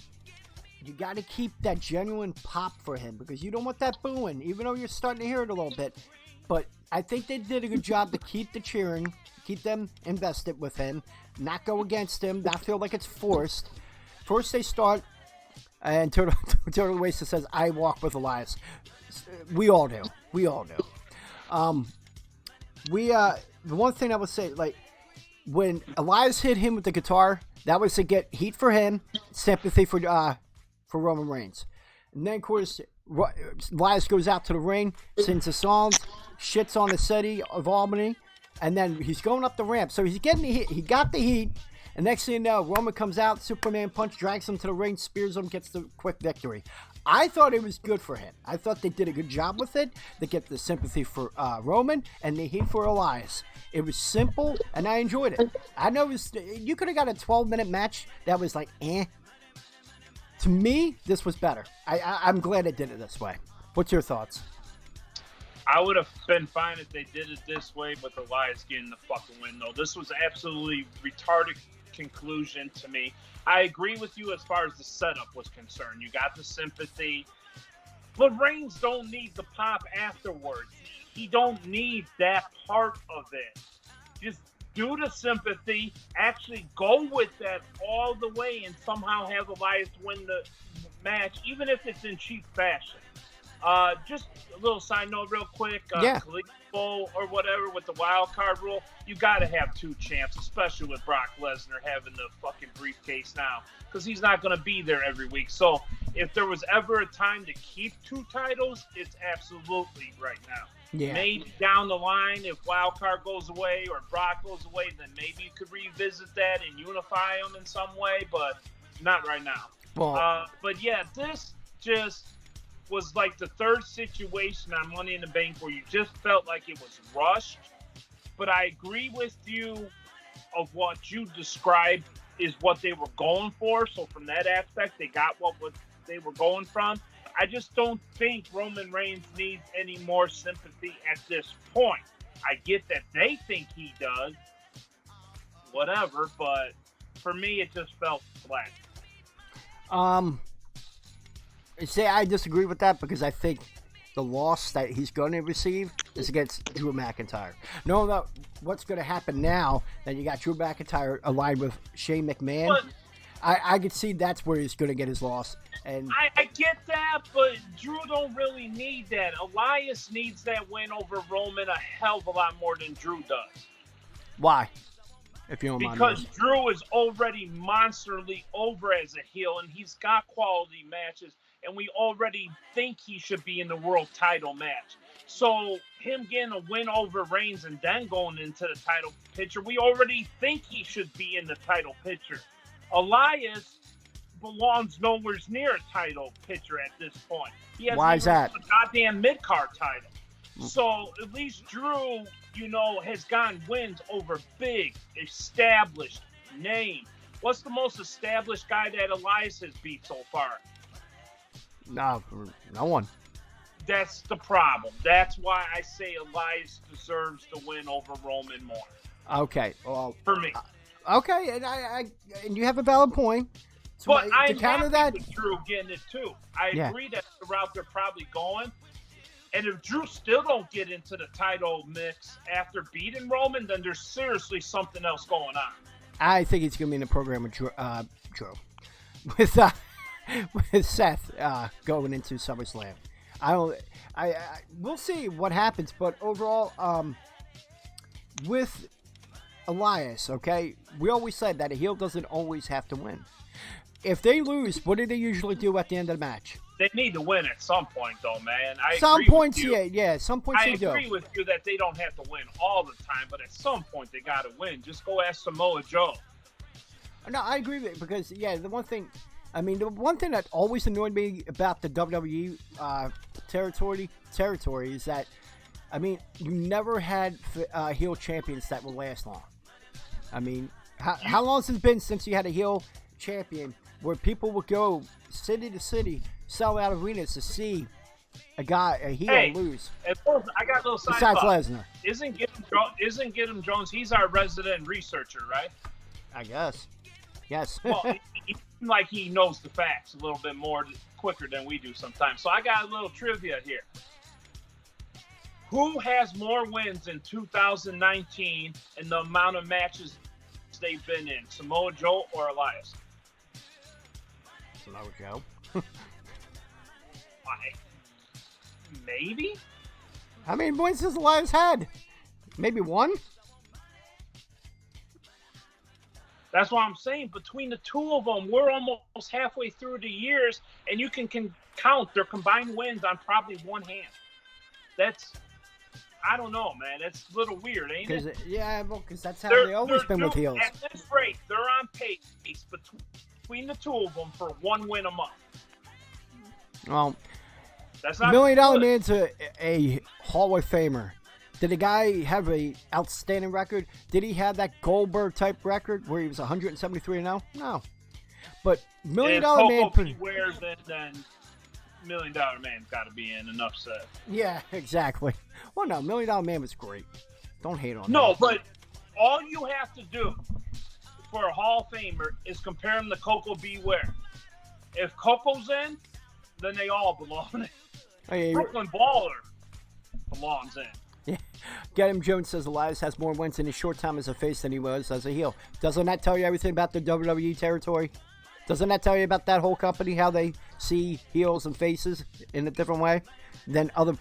[SPEAKER 1] you got to keep that genuine pop for him, because you don't want that booing, even though you're starting to hear it a little bit. But I think they did a good job to keep the cheering, keep them invested with him, not go against him, not feel like it's forced. First they start, and Total Waste says, I walk with Elias. We all do. The one thing I would say, like, when Elias hit him with the guitar, that was to get heat for him, sympathy for Roman Reigns. And then, of course, Elias goes out to the ring, sings a song, shits on the city of Albany, and then he's going up the ramp. So he's getting the heat. He got the heat, and next thing you know, Roman comes out, Superman punch, drags him to the ring, spears him, gets the quick victory. I thought it was good for him. I thought they did a good job with it. They get the sympathy for Roman and the heat for Elias. It was simple, and I enjoyed it. I know you could have got a 12-minute match that was like, eh. To me, this was better. I'm glad they did it this way. What's your thoughts?
[SPEAKER 2] I would have been fine if they did it this way, but Elias getting the fucking win, though. This was absolutely retarded conclusion to me. I agree with you as far as the setup was concerned. You got the sympathy. But Reigns don't need the pop afterwards. He don't need that part of it. Just do the sympathy, actually go with that all the way, and somehow have Elias win the match, even if it's in cheap fashion. Just a little side note real quick. Bowl or whatever with the wild card rule, you got to have 2 champs, especially with Brock Lesnar having the fucking briefcase now, because he's not going to be there every week. So if there was ever a time to keep 2 titles, it's absolutely right now. Yeah. Maybe down the line, if wild card goes away or Brock goes away, then maybe you could revisit that and unify them in some way, but not right now. Well, but yeah, this just was like the third situation on Money in the Bank where you just felt like it was rushed. But I agree with you of what you described is what they were going for. So from that aspect, they got what they were going from. I just don't think Roman Reigns needs any more sympathy at this point. I get that they think he does, whatever, but for me, it just felt flat.
[SPEAKER 1] See, I disagree with that because I think the loss that he's going to receive is against Drew McIntyre. No, what's going to happen now that you got Drew McIntyre aligned with Shane McMahon, but I could see that's where he's going to get his loss. And
[SPEAKER 2] I get that, but Drew don't really need that. Elias needs that win over Roman a hell of a lot more than Drew does.
[SPEAKER 1] Why? if you don't mind.
[SPEAKER 2] Because Drew is already monsterly over as a heel, and he's got quality matches, and we already think he should be in the world title match. So him getting a win over Reigns and then going into the title picture, we already think he should be in the title picture. Elias belongs nowhere near a title picture at this point. He has
[SPEAKER 1] Why is that?
[SPEAKER 2] A goddamn mid-card title. So at least Drew, has gotten wins over big, established name. What's the most established guy that Elias has beat so far?
[SPEAKER 1] No one.
[SPEAKER 2] That's the problem. That's why I say Elias deserves to win over Roman more.
[SPEAKER 1] Okay, well,
[SPEAKER 2] for me.
[SPEAKER 1] Okay, and you have a valid point. So
[SPEAKER 2] but I'm
[SPEAKER 1] to counter that,
[SPEAKER 2] with Drew getting it too. I agree that's the route they're probably going. And if Drew still don't get into the title mix after beating Roman, then there's seriously something else going on.
[SPEAKER 1] I think he's going to be in the program with Drew, with Seth going into SummerSlam. We'll see what happens, but overall, with Elias, okay, we always said that a heel doesn't always have to win. If they lose, what do they usually do at the end of the match?
[SPEAKER 2] They need to win at some point, though, man.
[SPEAKER 1] Some points, they do.
[SPEAKER 2] I agree with you that they don't have to win all the time, but at some point they got to win. Just go ask Samoa Joe.
[SPEAKER 1] No, I agree with it because, the one thing that always annoyed me about the WWE territory is that, you never had heel champions that would last long. How long has it been since you had a heel champion where people would go city to city, sell out arenas to see a heel lose?
[SPEAKER 2] I got a little side
[SPEAKER 1] besides
[SPEAKER 2] thought.
[SPEAKER 1] Lesnar.
[SPEAKER 2] Isn't Gideon Jones, he's our resident researcher, right?
[SPEAKER 1] I guess. Yes.
[SPEAKER 2] Well, he seems like he knows the facts a little bit more quicker than we do sometimes. So I got a little trivia here. Who has more wins in 2019 and the amount of matches they've been in, Samoa Joe or Elias?
[SPEAKER 1] Samoa Joe.
[SPEAKER 2] Maybe?
[SPEAKER 1] How many wins has Elias had? Maybe one?
[SPEAKER 2] That's what I'm saying. Between the two of them, we're almost halfway through the years, and you can count their combined wins on probably one hand. I don't know, man. It's a little weird, ain't it?
[SPEAKER 1] Yeah, because that's how they always been with heels.
[SPEAKER 2] At this rate, they're on pace between the two of them for one win a month.
[SPEAKER 1] Well,
[SPEAKER 2] that's not
[SPEAKER 1] $1 Million Man's a Hall of Famer. Did the guy have a outstanding record? Did he have that Goldberg type record where he was 173-0? No. But $1 Million Man.
[SPEAKER 2] If wears it, then $1 Million Man's got to be in. Enough said.
[SPEAKER 1] Yeah, exactly. Well, no, $1 Million Man was great. Don't hate on him.
[SPEAKER 2] No, but all you have to do for a Hall of Famer is compare him to Coco Beware. If Coco's in, then they all belong in.
[SPEAKER 1] Hey,
[SPEAKER 2] Brooklyn Baller belongs in.
[SPEAKER 1] Yeah. Get him Jones says Elias has more wins in his short time as a face than he was as a heel. Doesn't that tell you everything about the WWE territory? Doesn't that tell you about that whole company, how they see heels and faces in a different way than other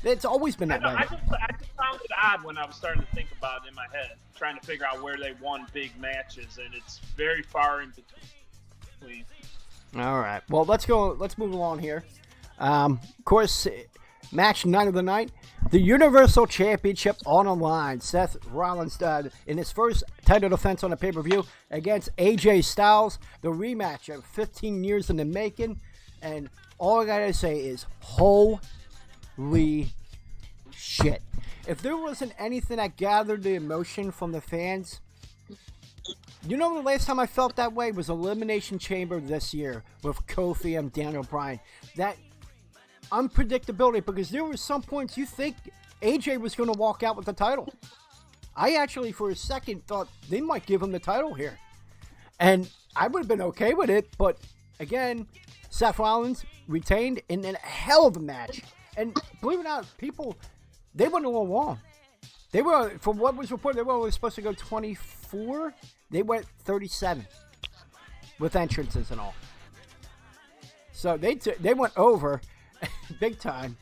[SPEAKER 1] it's always been that way.
[SPEAKER 2] I just found it odd when I was starting to think about it in my head, trying to figure out where they won big matches, and it's very far in between. All
[SPEAKER 1] right. Well, let's move along here. Of course, match 9 of the night, the Universal Championship on the line. Seth Rollins in his first title defense on the pay-per-view against AJ Styles. The rematch of 15 years in the making. And all I gotta say is, holy shit. If there wasn't anything that gathered the emotion from the fans, the last time I felt that way was Elimination Chamber this year with Kofi and Daniel Bryan. That unpredictability, because there were some points you think AJ was going to walk out with the title. I actually, for a second, thought they might give him the title here. And I would have been okay with it, but again, Seth Rollins retained in a hell of a match. And believe it or not, people, they went a little long. They were, from what was reported, they were only supposed to go 24. They went 37 with entrances and all. So they went over big time,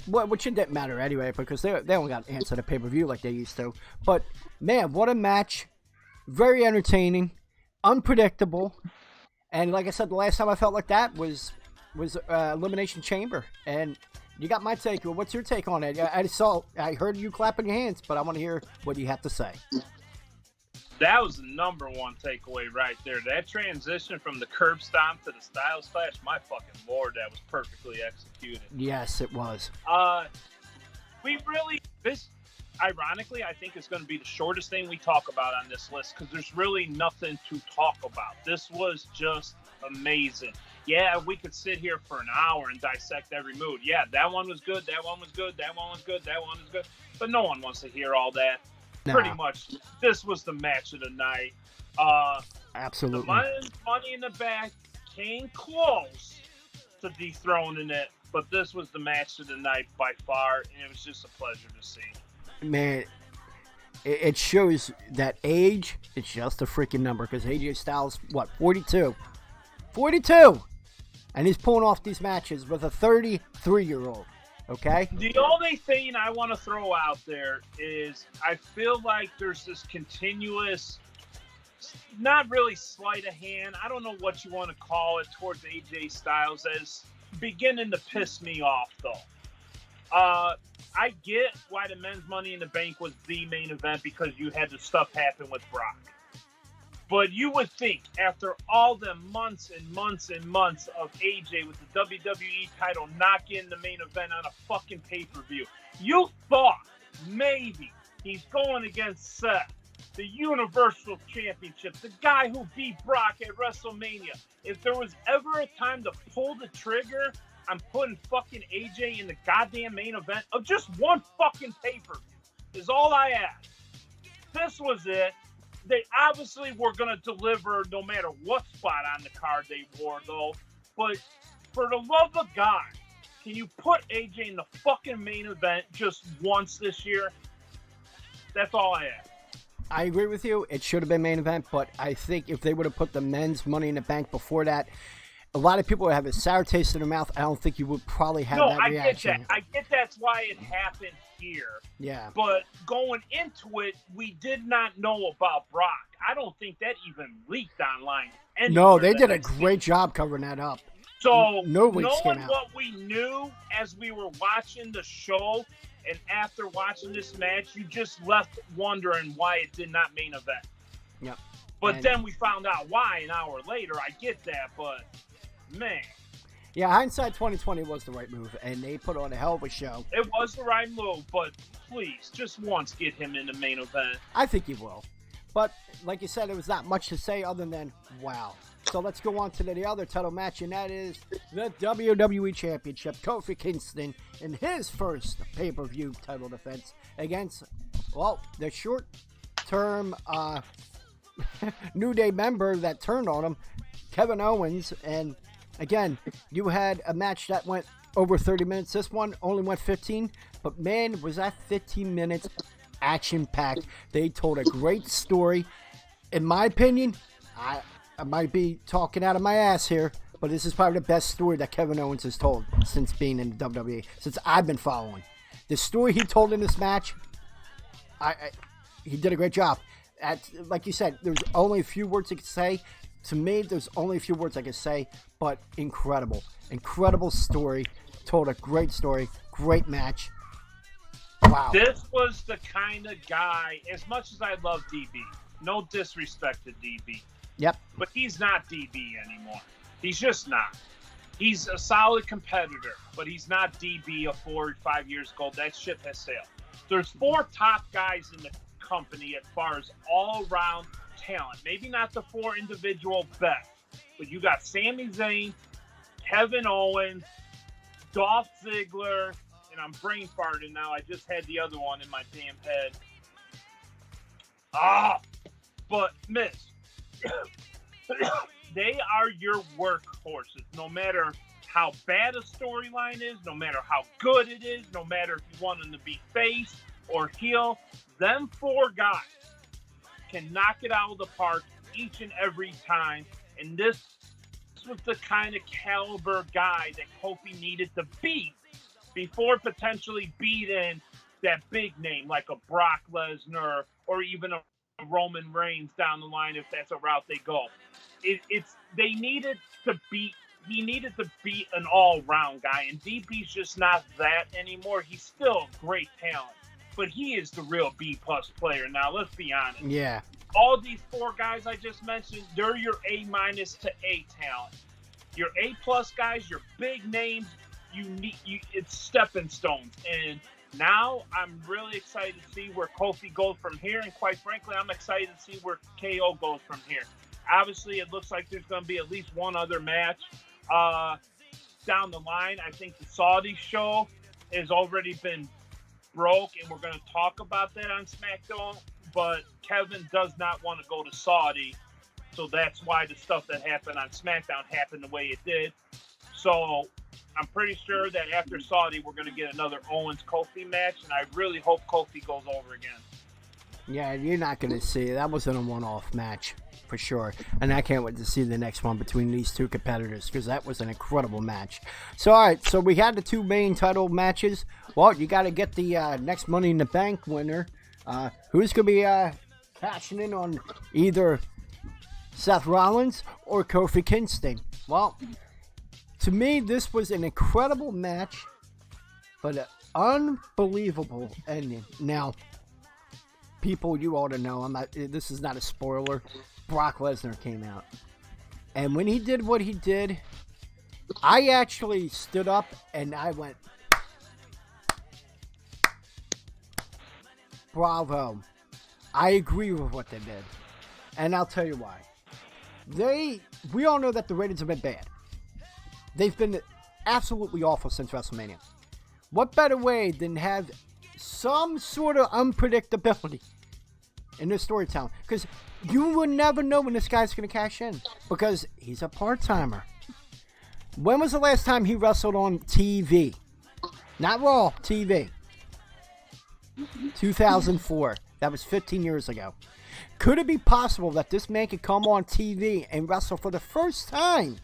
[SPEAKER 1] which it didn't matter anyway because they don't got to answer the pay-per-view like they used to. But man, what a match! very entertaining, unpredictable, and like I said, the last time I felt like that was Elimination Chamber. And you got my take. What's your take on it? I heard you clapping your hands, but I want to hear what you have to say.
[SPEAKER 2] That was the number one takeaway right there. That transition from the curb stomp to the Styles Clash, my fucking lord, that was perfectly executed.
[SPEAKER 1] Yes, it was.
[SPEAKER 2] Ironically, I think it's going to be the shortest thing we talk about on this list because there's really nothing to talk about. This was just amazing. Yeah, we could sit here for an hour and dissect every move. Yeah, that one was good, that one was good, that one was good, that one was good. But no one wants to hear all that. Nah. Pretty much, this was the match of the night.
[SPEAKER 1] Absolutely.
[SPEAKER 2] The money in the back came close to dethroning it, but this was the match of the night by far, and it was just a pleasure to see.
[SPEAKER 1] Man, it shows that age is just a freaking number because AJ Styles, 42? 42! And he's pulling off these matches with a 33-year-old. Okay.
[SPEAKER 2] The only thing I want to throw out there is I feel like there's this continuous, not really sleight of hand, I don't know what you want to call it, towards AJ Styles as beginning to piss me off, though. I get why the men's Money in the Bank was the main event because you had the stuff happen with Brock. But you would think after all the months and months and months of AJ with the WWE title not getting the main event on a fucking pay-per-view, you thought maybe he's going against Seth, the Universal Championship, the guy who beat Brock at WrestleMania. If there was ever a time to pull the trigger on putting fucking AJ in the goddamn main event of just one fucking pay-per-view is all I ask. This was it. They obviously were going to deliver no matter what spot on the card they wore, though. But for the love of God, can you put AJ in the fucking main event just once this year? That's all I ask.
[SPEAKER 1] I agree with you. It should have been main event, but I think if they would have put the men's Money in the Bank before that, a lot of people would have a sour taste in their mouth. I don't think you would probably have that reaction.
[SPEAKER 2] I get that's why it happened here.
[SPEAKER 1] Yeah.
[SPEAKER 2] But going into it, we did not know about Brock. I don't think that even leaked online.
[SPEAKER 1] No, they did a great job covering that up.
[SPEAKER 2] So
[SPEAKER 1] knowing
[SPEAKER 2] what we knew as we were watching the show and after watching this match, you just left wondering why it did not main event.
[SPEAKER 1] Yep.
[SPEAKER 2] But then we found out why an hour later. I get that, but man.
[SPEAKER 1] Yeah, hindsight 2020 was the right move, and they put on a hell of a show.
[SPEAKER 2] It was the right move, but please, just once get him in the main event.
[SPEAKER 1] I think he will. But, like you said, there was not much to say other than, wow. So let's go on to the other title match, and that is the WWE Championship. Kofi Kingston in his first pay-per-view title defense against, the short-term New Day member that turned on him, Kevin Owens. And again, you had a match that went over 30 minutes. This one only went 15, but man, was that 15 minutes action-packed. They told a great story. In my opinion, I might be talking out of my ass here, but this is probably the best story that Kevin Owens has told since being in the WWE, since I've been following. The story he told in this match, he did a great job. Like you said, there's only a few words I could say. To me, there's only a few words I could say, but incredible. Incredible story. Told a great story. Great match. Wow.
[SPEAKER 2] This was the kind of guy, as much as I love DB, no disrespect to DB.
[SPEAKER 1] Yep.
[SPEAKER 2] But he's not DB anymore. He's just not. He's a solid competitor, but he's not DB of 4 or 5 years ago. That ship has sailed. There's 4 top guys in the company as far as all-around talent. Maybe not the 4 individual best, but you got Sami Zayn, Kevin Owens, Dolph Ziggler, and I'm brain farting now. I just had the other one in my damn head. But Miss, they are your workhorses. No matter how bad a storyline is, no matter how good it is, no matter if you want them to be face or heel, them 4 guys can knock it out of the park each and every time. And this was the kind of caliber guy that Kofi needed to beat before potentially beating that big name like a Brock Lesnar or even a Roman Reigns down the line if that's a route they go. They needed to beat. He needed to be an all-round guy, and DP's just not that anymore. He's still a great talent, but he is the real B-plus player. Now, let's be honest.
[SPEAKER 1] Yeah.
[SPEAKER 2] All these 4 guys I just mentioned, they're your A- to A talent. Your A-plus guys, your big names, it's stepping stones. And now I'm really excited to see where Kofi goes from here, and quite frankly, I'm excited to see where KO goes from here. Obviously, it looks like there's going to be at least one other match down the line. I think the Saudi show has already been broke, and we're going to talk about that on SmackDown, but Kevin does not want to go to Saudi, so that's why the stuff that happened on SmackDown happened the way it did. So I'm pretty sure that after Saudi, we're going to get another Owens-Kofi match, and I really hope Kofi goes over again.
[SPEAKER 1] Yeah, you're not going to see it. That wasn't a one-off match, for sure. And I can't wait to see the next one between these 2 competitors, because that was an incredible match. So, all right, so we had the 2 main title matches. Well, you got to get the next Money in the Bank winner. Who's going to be cashing in on either Seth Rollins or Kofi Kingston? Well, to me, this was an incredible match, but an unbelievable ending. Now, people, you ought to know, this is not a spoiler, Brock Lesnar came out. And when he did what he did, I actually stood up and I went, bravo. I agree with what they did. And I'll tell you why. We all know that the ratings have been bad. They've been absolutely awful since WrestleMania. What better way than have some sort of unpredictability in this storytelling? Because you would never know when this guy's going to cash in, because he's a part-timer. When was the last time he wrestled on TV? Not Raw, TV. 2004. That was 15 years ago. Could it be possible that this man could come on TV and wrestle for the first time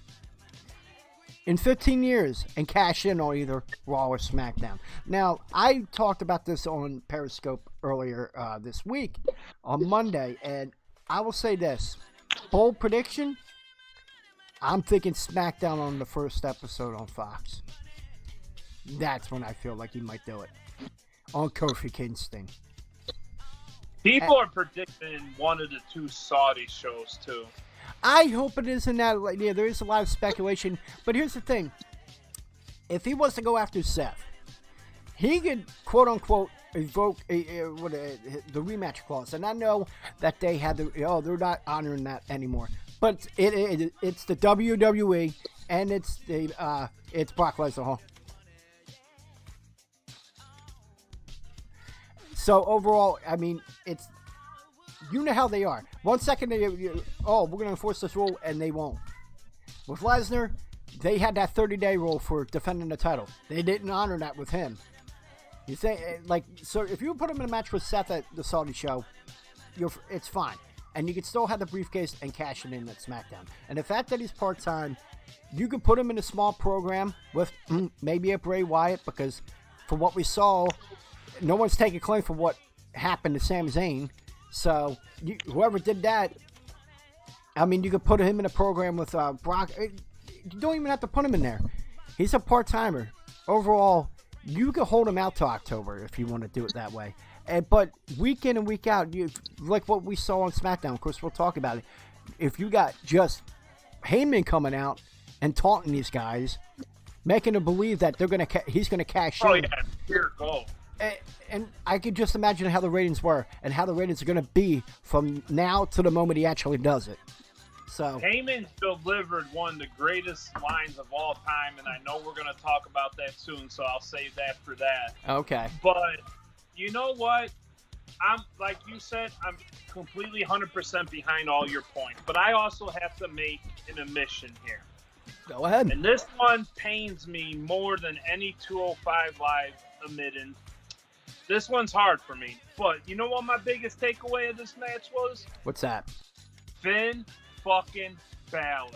[SPEAKER 1] in 15 years and cash in on either Raw or SmackDown? Now, I talked about this on Periscope earlier this week on Monday, and I will say this. Bold prediction, I'm thinking SmackDown on the first episode on Fox. That's when I feel like he might do it. On Kofi Kingston.
[SPEAKER 2] People are predicting one of the 2 Saudi shows, too.
[SPEAKER 1] I hope it isn't that. Yeah, there is a lot of speculation. But here's the thing. If he was to go after Seth, he could, quote-unquote, evoke the rematch clause. And I know that they had they're not honoring that anymore. But it's the WWE, and it's Brock Lesnar, huh? So overall, I mean, you know how they are. 1 second, we're going to enforce this rule, and they won't. With Lesnar, they had that 30-day rule for defending the title. They didn't honor that with him. You say, so if you put him in a match with Seth at the Saudi show, it's fine. And you can still have the briefcase and cash it in at SmackDown. And the fact that he's part-time, you can put him in a small program with maybe a Bray Wyatt, because for what we saw, no one's taking claim for what happened to Sami Zayn. So, whoever did that, I mean, you could put him in a program with Brock. You don't even have to put him in there. He's a part-timer. Overall, you could hold him out to October if you want to do it that way. But week in and week out, like what we saw on SmackDown, of course, we'll talk about it. If you got just Heyman coming out and taunting these guys, making them believe that he's going to cash in.
[SPEAKER 2] Oh, yeah. Here it goes.
[SPEAKER 1] And I could just imagine how the ratings were and how the ratings are going to be from now to the moment he actually does it. So
[SPEAKER 2] Heyman delivered one of the greatest lines of all time, and I know we're going to talk about that soon, so I'll save that for that.
[SPEAKER 1] Okay.
[SPEAKER 2] But you know what? I'm like you said, I'm completely 100% behind all your points, but I also have to make an admission here.
[SPEAKER 1] Go ahead.
[SPEAKER 2] And this one pains me more than any 205 Live admittance. This one's hard for me, but you know what my biggest takeaway of this match was?
[SPEAKER 1] What's that?
[SPEAKER 2] Finn fucking Balor.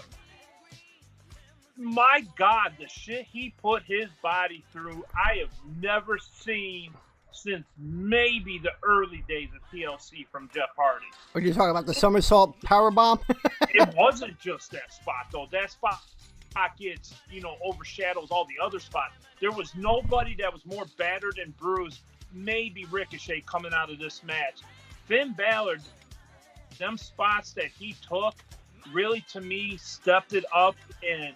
[SPEAKER 2] My God, the shit he put his body through, I have never seen since maybe the early days of TLC from Jeff Hardy.
[SPEAKER 1] Are you talking about the somersault powerbomb?
[SPEAKER 2] It wasn't just that spot, though. That spot gets, overshadows all the other spots. There was nobody that was more battered and bruised, maybe Ricochet, coming out of this match. Finn Balor, them spots that he took, really, to me, stepped it up, and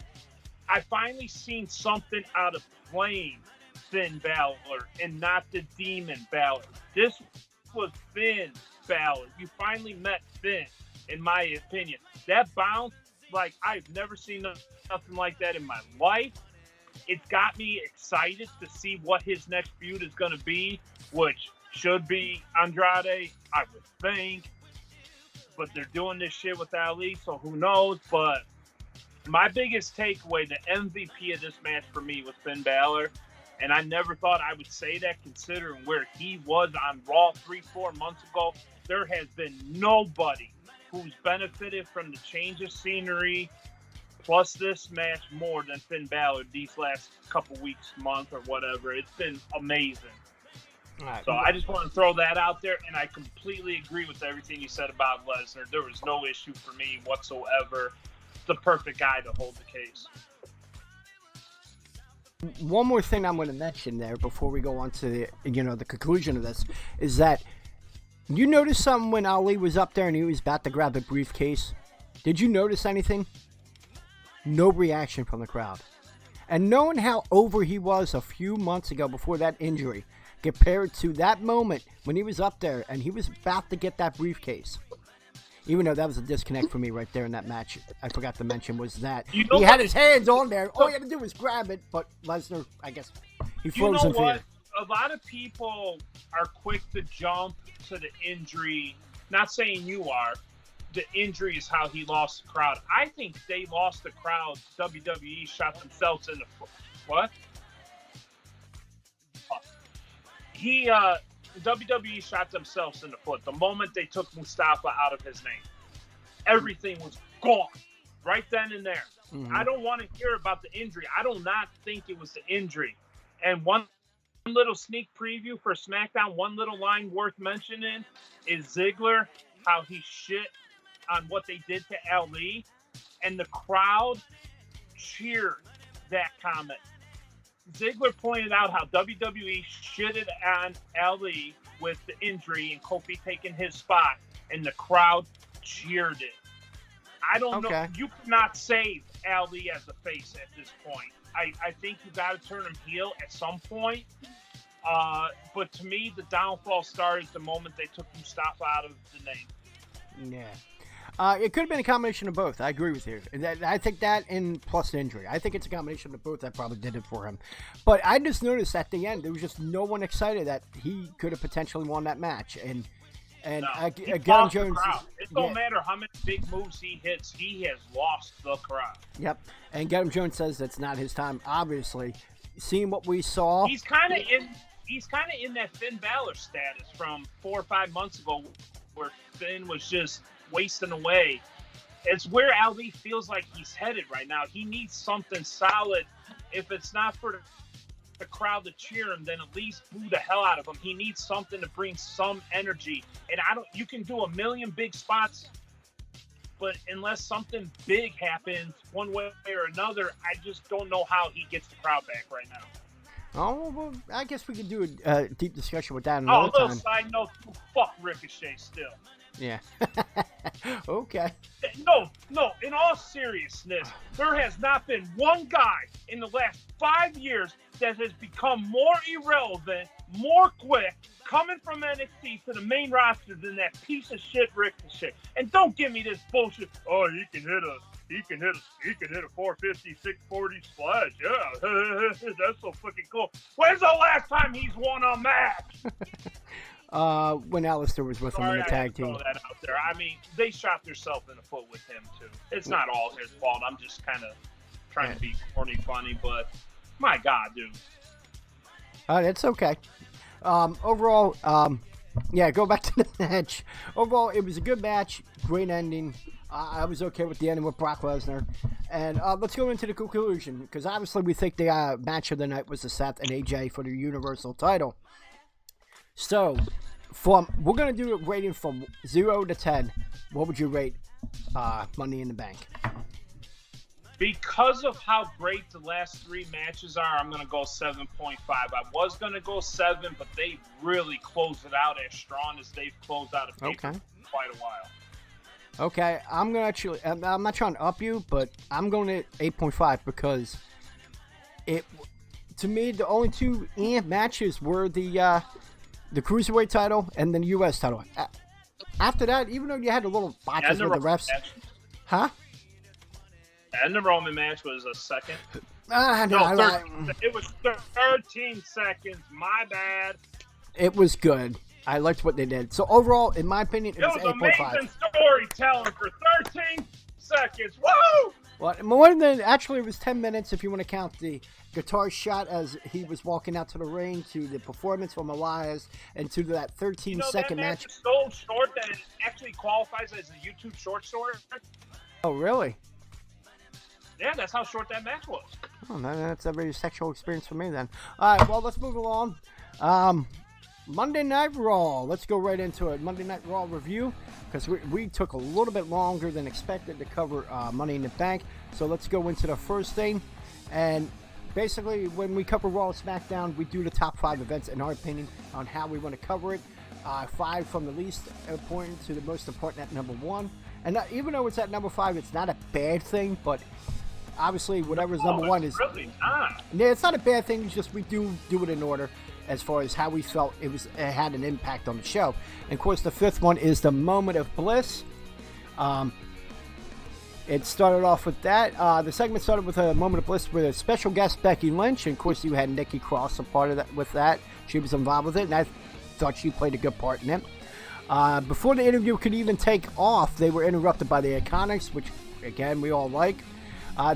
[SPEAKER 2] I finally seen something out of playing Finn Balor and not the Demon Balor. This was Finn Balor. You finally met Finn, in my opinion. That bounce, like, I've never seen nothing like that in my life. It's got me excited to see what his next feud is going to be, which should be Andrade, I would think. But they're doing this shit with Ali, so who knows? But my biggest takeaway, the MVP of this match for me was Finn Balor. And I never thought I would say that, considering where he was on Raw 3-4 months ago. There has been nobody who's benefited from the change of scenery plus this match more than Finn Balor these last couple weeks, month, or whatever. It's been amazing. Right. So I just want to throw that out there, and I completely agree with everything you said about Lesnar. There was no issue for me whatsoever. The perfect guy to hold the case.
[SPEAKER 1] One more thing I'm going to mention there before we go on to the conclusion of this is that you notice something when Ali was up there and he was about to grab the briefcase. Did you notice anything? No reaction from the crowd. And knowing how over he was a few months ago before that injury, compared to that moment when he was up there and he was about to get that briefcase. Even though that was a disconnect for me right there in that match, I forgot to mention was that he had his hands on there. All he had to do was grab it, but Lesnar, I guess, he froze in fear.
[SPEAKER 2] A lot of people are quick to jump to the injury. Not saying you are. The injury is how he lost the crowd. I think they lost the crowd. WWE shot themselves in the foot. What? WWE shot themselves in the foot the moment they took Mustafa out of his name. Everything was gone right then and there. Mm-hmm. I don't want to hear about the injury. I do not think it was the injury. And one little sneak preview for SmackDown, one little line worth mentioning is Ziggler, how he shit on what they did to Ali, and the crowd cheered that comment. Ziggler pointed out how WWE shitted on Ali with the injury and Kofi taking his spot, and the crowd cheered it. I don't know. You cannot save Ali as a face at this point. I think you got to turn him heel at some point. But to me, the downfall started the moment they took Mustafa out of the name.
[SPEAKER 1] Yeah. It could have been a combination of both. I agree with you. I think that and plus injury. I think it's a combination of both that probably did it for him. But I just noticed at the end, there was just no one excited that he could have potentially won that match. And Adam Jones.
[SPEAKER 2] It don't matter how many big moves he hits. He has lost the crowd.
[SPEAKER 1] Yep. And Adam Jones says that's not his time. Obviously, seeing what we saw,
[SPEAKER 2] he's kind of in that Finn Balor status from 4 or 5 months ago, where Finn was just wasting away. It's where Ali feels like he's headed right now. He needs something solid. If it's not for the crowd to cheer him, then at least boo the hell out of him. He needs something to bring some energy. And you can do a million big spots, but unless something big happens one way or another, I just don't know how he gets the crowd back right now.
[SPEAKER 1] Oh, well, I guess we could do a deep discussion with that another time.
[SPEAKER 2] A little side note, fuck Ricochet still.
[SPEAKER 1] Yeah. Okay.
[SPEAKER 2] No, in all seriousness, there has not been one guy in the last 5 years that has become more irrelevant, more quick, coming from NXT to the main roster than that piece of shit Ricochet. And don't give me this bullshit, oh, he can hit a 450, 640 splash. Yeah, that's so fucking cool. When's the last time he's won a match?
[SPEAKER 1] When Alistair was with him in the tag team.
[SPEAKER 2] Throw that out there. I mean, they shot themselves in the foot with him too. It's not all his fault. I'm just kind of trying to be corny, funny, but my God, dude.
[SPEAKER 1] It's okay. Overall, yeah, go back to the match. Overall, it was a good match, great ending. I was okay with the ending with Brock Lesnar. And let's go into the conclusion, because obviously we think the match of the night was the Seth and AJ for the Universal title. So, we're gonna do a rating from 0 to 10. What would you rate Money in the Bank?
[SPEAKER 2] Because of how great the last 3 matches are, I'm going to go 7.5. I was going to go 7, but they really closed it out as strong as they've closed out a paper for quite a while.
[SPEAKER 1] Okay, I'm not trying to up you, but I'm going to 8.5 because to me, the only 2 matches were the Cruiserweight title and the U.S. title. After that, even though you had a little botches with the refs. Huh?
[SPEAKER 2] And the Roman match was a second.
[SPEAKER 1] It
[SPEAKER 2] was 13 seconds. My bad.
[SPEAKER 1] It was good. I liked what they did. So overall, in my opinion, it was 8.5.
[SPEAKER 2] Amazing storytelling for 13 seconds. Woo!
[SPEAKER 1] Well, more than actually, it was 10 minutes if you want to count the guitar shot as he was walking out to the ring, to the performance from Elias, and to that 13-second match.
[SPEAKER 2] Is so short that it actually qualifies as a YouTube short story.
[SPEAKER 1] Oh, really?
[SPEAKER 2] Yeah, that's how short that match was.
[SPEAKER 1] Oh, that's a very sexual experience for me then. All right, well, let's move along. Monday Night Raw. Let's go right into it. Monday Night Raw review, because we took a little bit longer than expected to cover Money in the Bank. So let's go into the first thing. And basically, when we cover Raw and SmackDown, we do the top 5 events in our opinion on how we want to cover it. 5 from the least important to the most important at number 1. And even though it's at number 5, it's not a bad thing, but obviously whatever's number 1 is
[SPEAKER 2] really not.
[SPEAKER 1] Yeah, it's not a bad thing. It's just we do it in order as far as how we felt it had an impact on the show. And of course, the 5th one is the Moment of Bliss. It started off with that. The segment started with a Moment of Bliss with a special guest, Becky Lynch, and of course you had Nikki Cross a part of that. With that, she was involved with it, and I thought she played a good part in it. Before the interview could even take off, they were interrupted by the Iconics, which again we all like.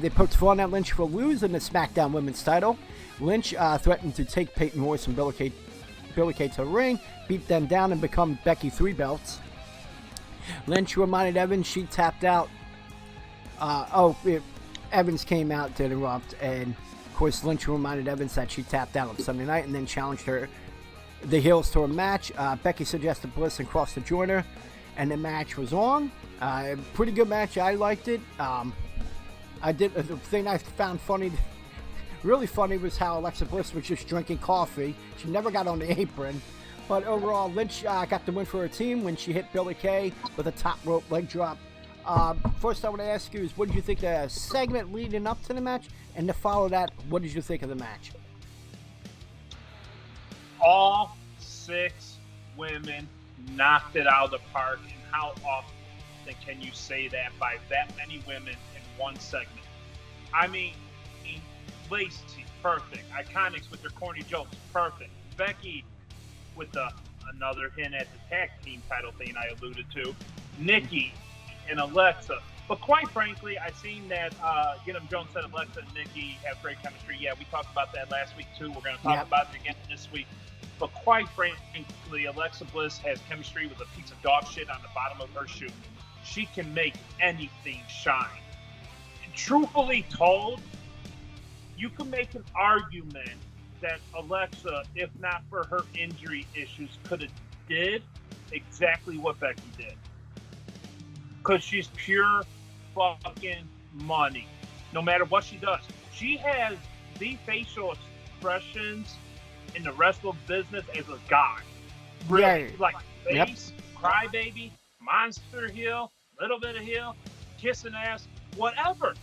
[SPEAKER 1] They poked fun at Lynch for losing the SmackDown Women's title. Lynch threatened to take Peyton Royce and Billie Kay to the ring, beat them down, and become Becky 3 belts. Lynch reminded Evans she tapped out. Evans came out to interrupt, and of course Lynch reminded Evans that she tapped out on Sunday night and then challenged the heels to a match. Becky suggested Bliss and Cross to join her, and the match was on. Pretty good match. I liked it. The thing I found really funny was how Alexa Bliss was just drinking coffee. She never got on the apron. But overall, Lynch got the win for her team when she hit Billie Kay with a top rope leg drop. First, I want to ask you is, what did you think of the segment leading up to the match? And to follow that, what did you think of the match?
[SPEAKER 2] All 6 women knocked it out of the park. And how often can you say that by that many women in one segment? I mean, Lacey, perfect. Iconics with their corny jokes, perfect. Becky with another hint at the tag team title thing I alluded to. Nikki and Alexa. But quite frankly, I've seen that Get 'em Jones said Alexa and Nikki have great chemistry. Yeah, we talked about that last week too. We're going to talk about it again this week. But quite frankly, Alexa Bliss has chemistry with a piece of dog shit on the bottom of her shoe. She can make anything shine. And truthfully told, you can make an argument that Alexa, if not for her injury issues, could have did exactly what Becky did. Because she's pure fucking money. No matter what she does. She has the facial expressions in the wrestling business as a guy. Really.
[SPEAKER 1] Yeah.
[SPEAKER 2] Like face, crybaby, monster heel, little bit of heel, kissing ass, whatever.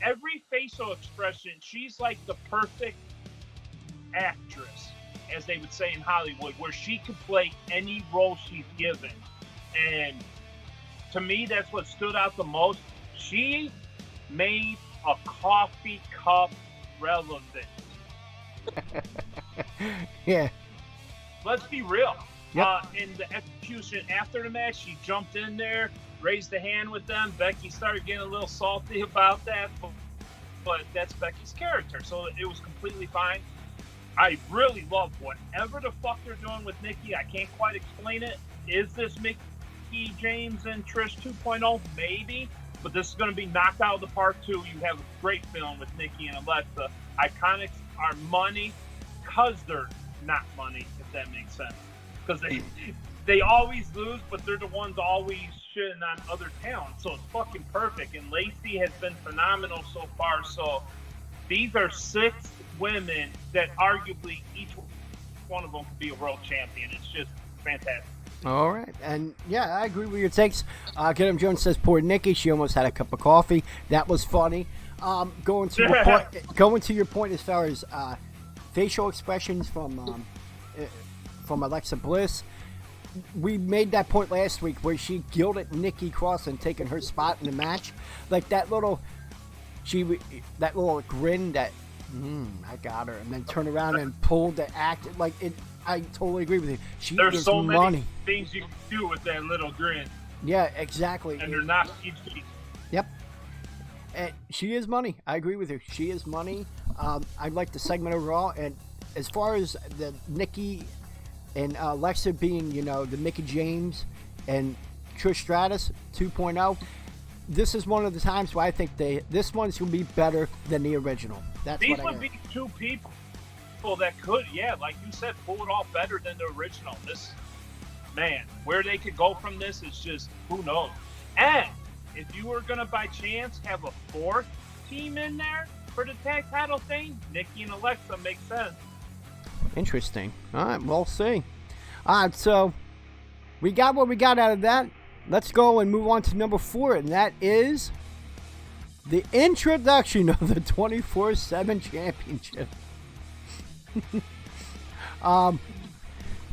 [SPEAKER 2] Every facial expression, she's like the perfect actress, as they would say in Hollywood, where she could play any role she's given. And to me, that's what stood out the most. She made a coffee cup relevant.
[SPEAKER 1] Yeah.
[SPEAKER 2] Let's be real.
[SPEAKER 1] Yep.
[SPEAKER 2] In the execution after the match, she jumped in there, raised a hand with them. Becky started getting a little salty about that, but that's Becky's character, so it was completely fine. I really love whatever the fuck they're doing with Nikki. I can't quite explain it. Is this Mickey James and Trish 2.0? Maybe, but this is going to be knocked out of the park too. You have a great film with Nikki and Alexa. Iconics are money because they're not money, if that makes sense. because they always lose, but they're the ones always shitting on other talent. So it's fucking perfect. And Lacey has been phenomenal so far. So these are 6 women that arguably each one of them could be a world champion. It's just fantastic.
[SPEAKER 1] All right, and yeah, I agree with your takes. Get him Jones says poor Nikki. She almost had a cup of coffee. That was funny. Going to your point as far as facial expressions from Alexa Bliss. We made that point last week where she gilded Nikki Cross and taking her spot in the match, like that little grin that I got her, and then turn around and pull the act like it. I totally agree with you.
[SPEAKER 2] There's so many things you can do with that little grin.
[SPEAKER 1] Yeah, exactly.
[SPEAKER 2] And they're not PG.
[SPEAKER 1] Yep. And she is money. I agree with you. She is money. I like the segment overall. And as far as the Nikki and Alexa being, the Mickey James and Trish Stratus 2.0, this is one of the times where I think this one's going to be better than the original.
[SPEAKER 2] These would be 2 people that could, like you said, pull it off better than the original. This, man, where they could go from this is just, who knows. And if you were going to, by chance, have a 4th team in there for the tag title thing, Nikki and Alexa makes sense.
[SPEAKER 1] Interesting. All right, we'll see. All right, so we got what we got out of that. Let's go and move on to number 4, and that is the introduction of the 24/7 Championship. Of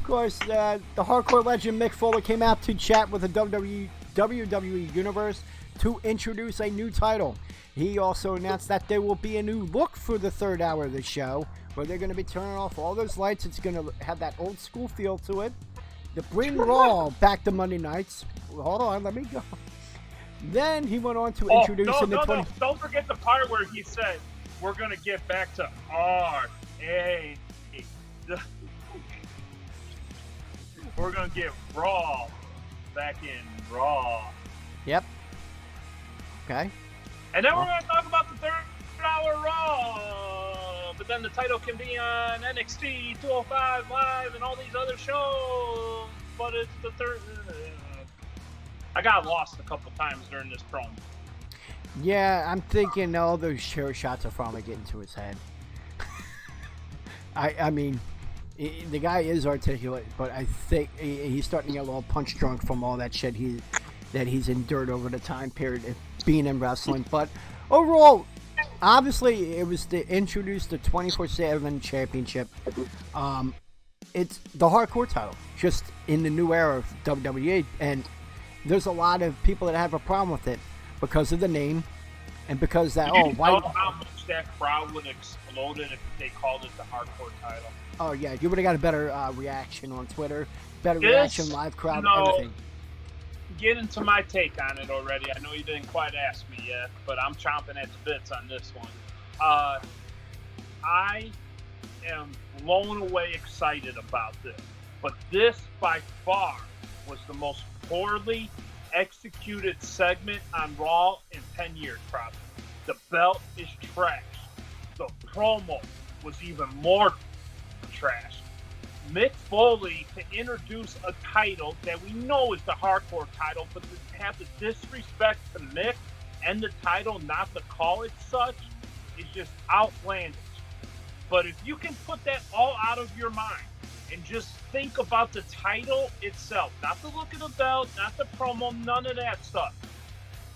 [SPEAKER 1] course, the hardcore legend Mick Foley came out to chat with the WWE Universe to introduce a new title. He also announced that there will be a new look for the 3rd hour of the show, where they're going to be turning off all those lights. It's going to have that old school feel to it. To bring Raw back to Monday nights. Hold on, let me go. Then he went on to introduce
[SPEAKER 2] Don't forget the part where he said, we're going to get back to R.A. We're going to get Raw back in Raw.
[SPEAKER 1] Yep. Okay.
[SPEAKER 2] And then we're going to talk about the 3rd hour Raw. But then the title can be on NXT 205 Live and all these other shows. But it's the 3rd. I got lost a couple times during this promo.
[SPEAKER 1] Yeah, I'm thinking all those chair shots are finally getting to his head. I mean, the guy is articulate, but I think he's starting to get a little punch drunk from all that shit that he's endured over the time period of being in wrestling. But overall, obviously, it was to introduce the 24/7 Championship. It's the hardcore title, just in the new era of WWE, and there's a lot of people that have a problem with it because of the name and because that.
[SPEAKER 2] Why? How much that crowd would have exploded if they called it the hardcore title?
[SPEAKER 1] Oh yeah, you would have got a better reaction on Twitter, better reaction, live crowd, everything.
[SPEAKER 2] Get into my take on it already. I know you didn't quite ask me yet, but I'm chomping at the bits on this one. I am blown away excited about this, but this by far was the most poorly executed segment on Raw in 10 years, probably. The belt is trash. The promo was even more trash. Mick Foley to introduce a title that we know is the hardcore title, but to have the disrespect to Mick and the title not to call it such is just outlandish. But if you can put that all out of your mind and just think about the title itself, not the look of the belt, not the promo, none of that stuff,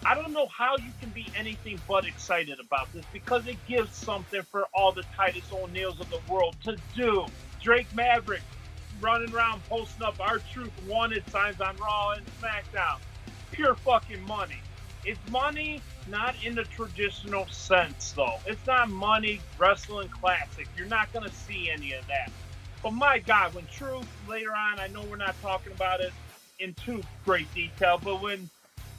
[SPEAKER 2] I don't know how you can be anything but excited about this, because it gives something for all the Titus O'Neils of the world to do. Drake Maverick running around posting up R-Truth wanted signs on Raw and SmackDown. Pure fucking money. It's money, not in the traditional sense, though. It's not money wrestling classic. You're not going to see any of that. But my God, when Truth, later on, I know we're not talking about it in too great detail, but when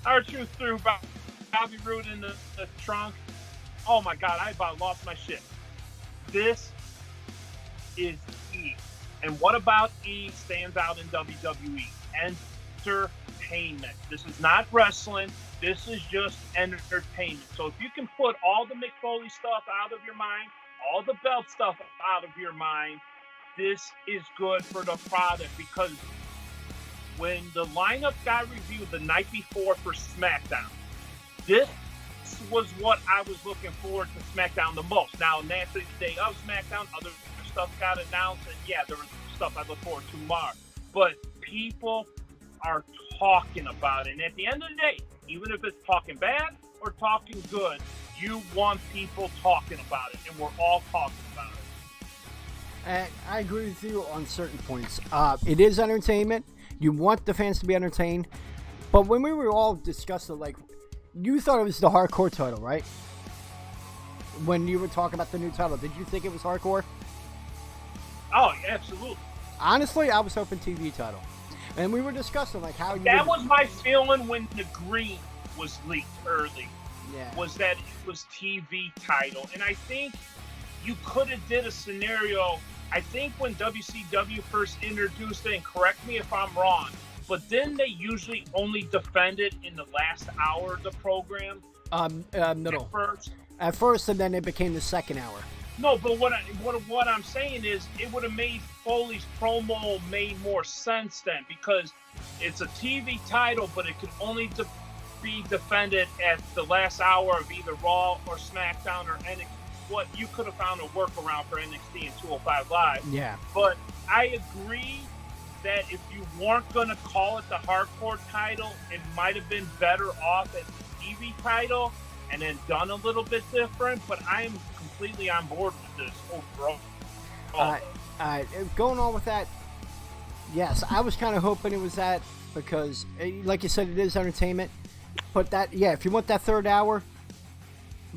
[SPEAKER 2] R-Truth threw Bobby Roode in the trunk, oh my God, I about lost my shit. This is E. And what about E stands out in WWE? Entertainment. This is not wrestling. This is just entertainment. So if you can put all the Mick Foley stuff out of your mind, all the belt stuff out of your mind, this is good for the product, because when the lineup got reviewed the night before for SmackDown, this was what I was looking forward to SmackDown the most. Now, naturally, the day of SmackDown, other stuff got announced, and yeah, there was stuff I look forward to more. But people are talking about it. And at the end of the day, even if it's talking bad or talking good, you want people talking about it, and we're all talking about it.
[SPEAKER 1] I agree with you on certain points. It is entertainment. You want the fans to be entertained. But when we were all discussing, like, you thought it was the hardcore title, right? When you were talking about the new title, did you think it was hardcore?
[SPEAKER 2] Oh, absolutely.
[SPEAKER 1] Honestly, I was hoping TV title. And we were discussing, like, how you...
[SPEAKER 2] That was my feeling when the green was leaked early.
[SPEAKER 1] Yeah.
[SPEAKER 2] Was that it was TV title. And I think you could have did a scenario, I think when WCW first introduced it, and correct me if I'm wrong, but then they usually only defend it in the last hour of the program.
[SPEAKER 1] Middle.
[SPEAKER 2] At
[SPEAKER 1] first, and then it became the second hour.
[SPEAKER 2] No, but what I'm saying is it would have made Foley's promo made more sense then, because it's a TV title, but it could only be defended at the last hour of either Raw or SmackDown or NXT. What you could have found a workaround for NXT and 205 Live.
[SPEAKER 1] Yeah.
[SPEAKER 2] But I agree that if you weren't going to call it the hardcore title, it might have been better off as the TV title and then done a little bit different. But I am completely on board with this overall.
[SPEAKER 1] Going on with that, yes, I was kind of hoping it was that, because, like you said, it is entertainment. But that, yeah, if you want that third hour,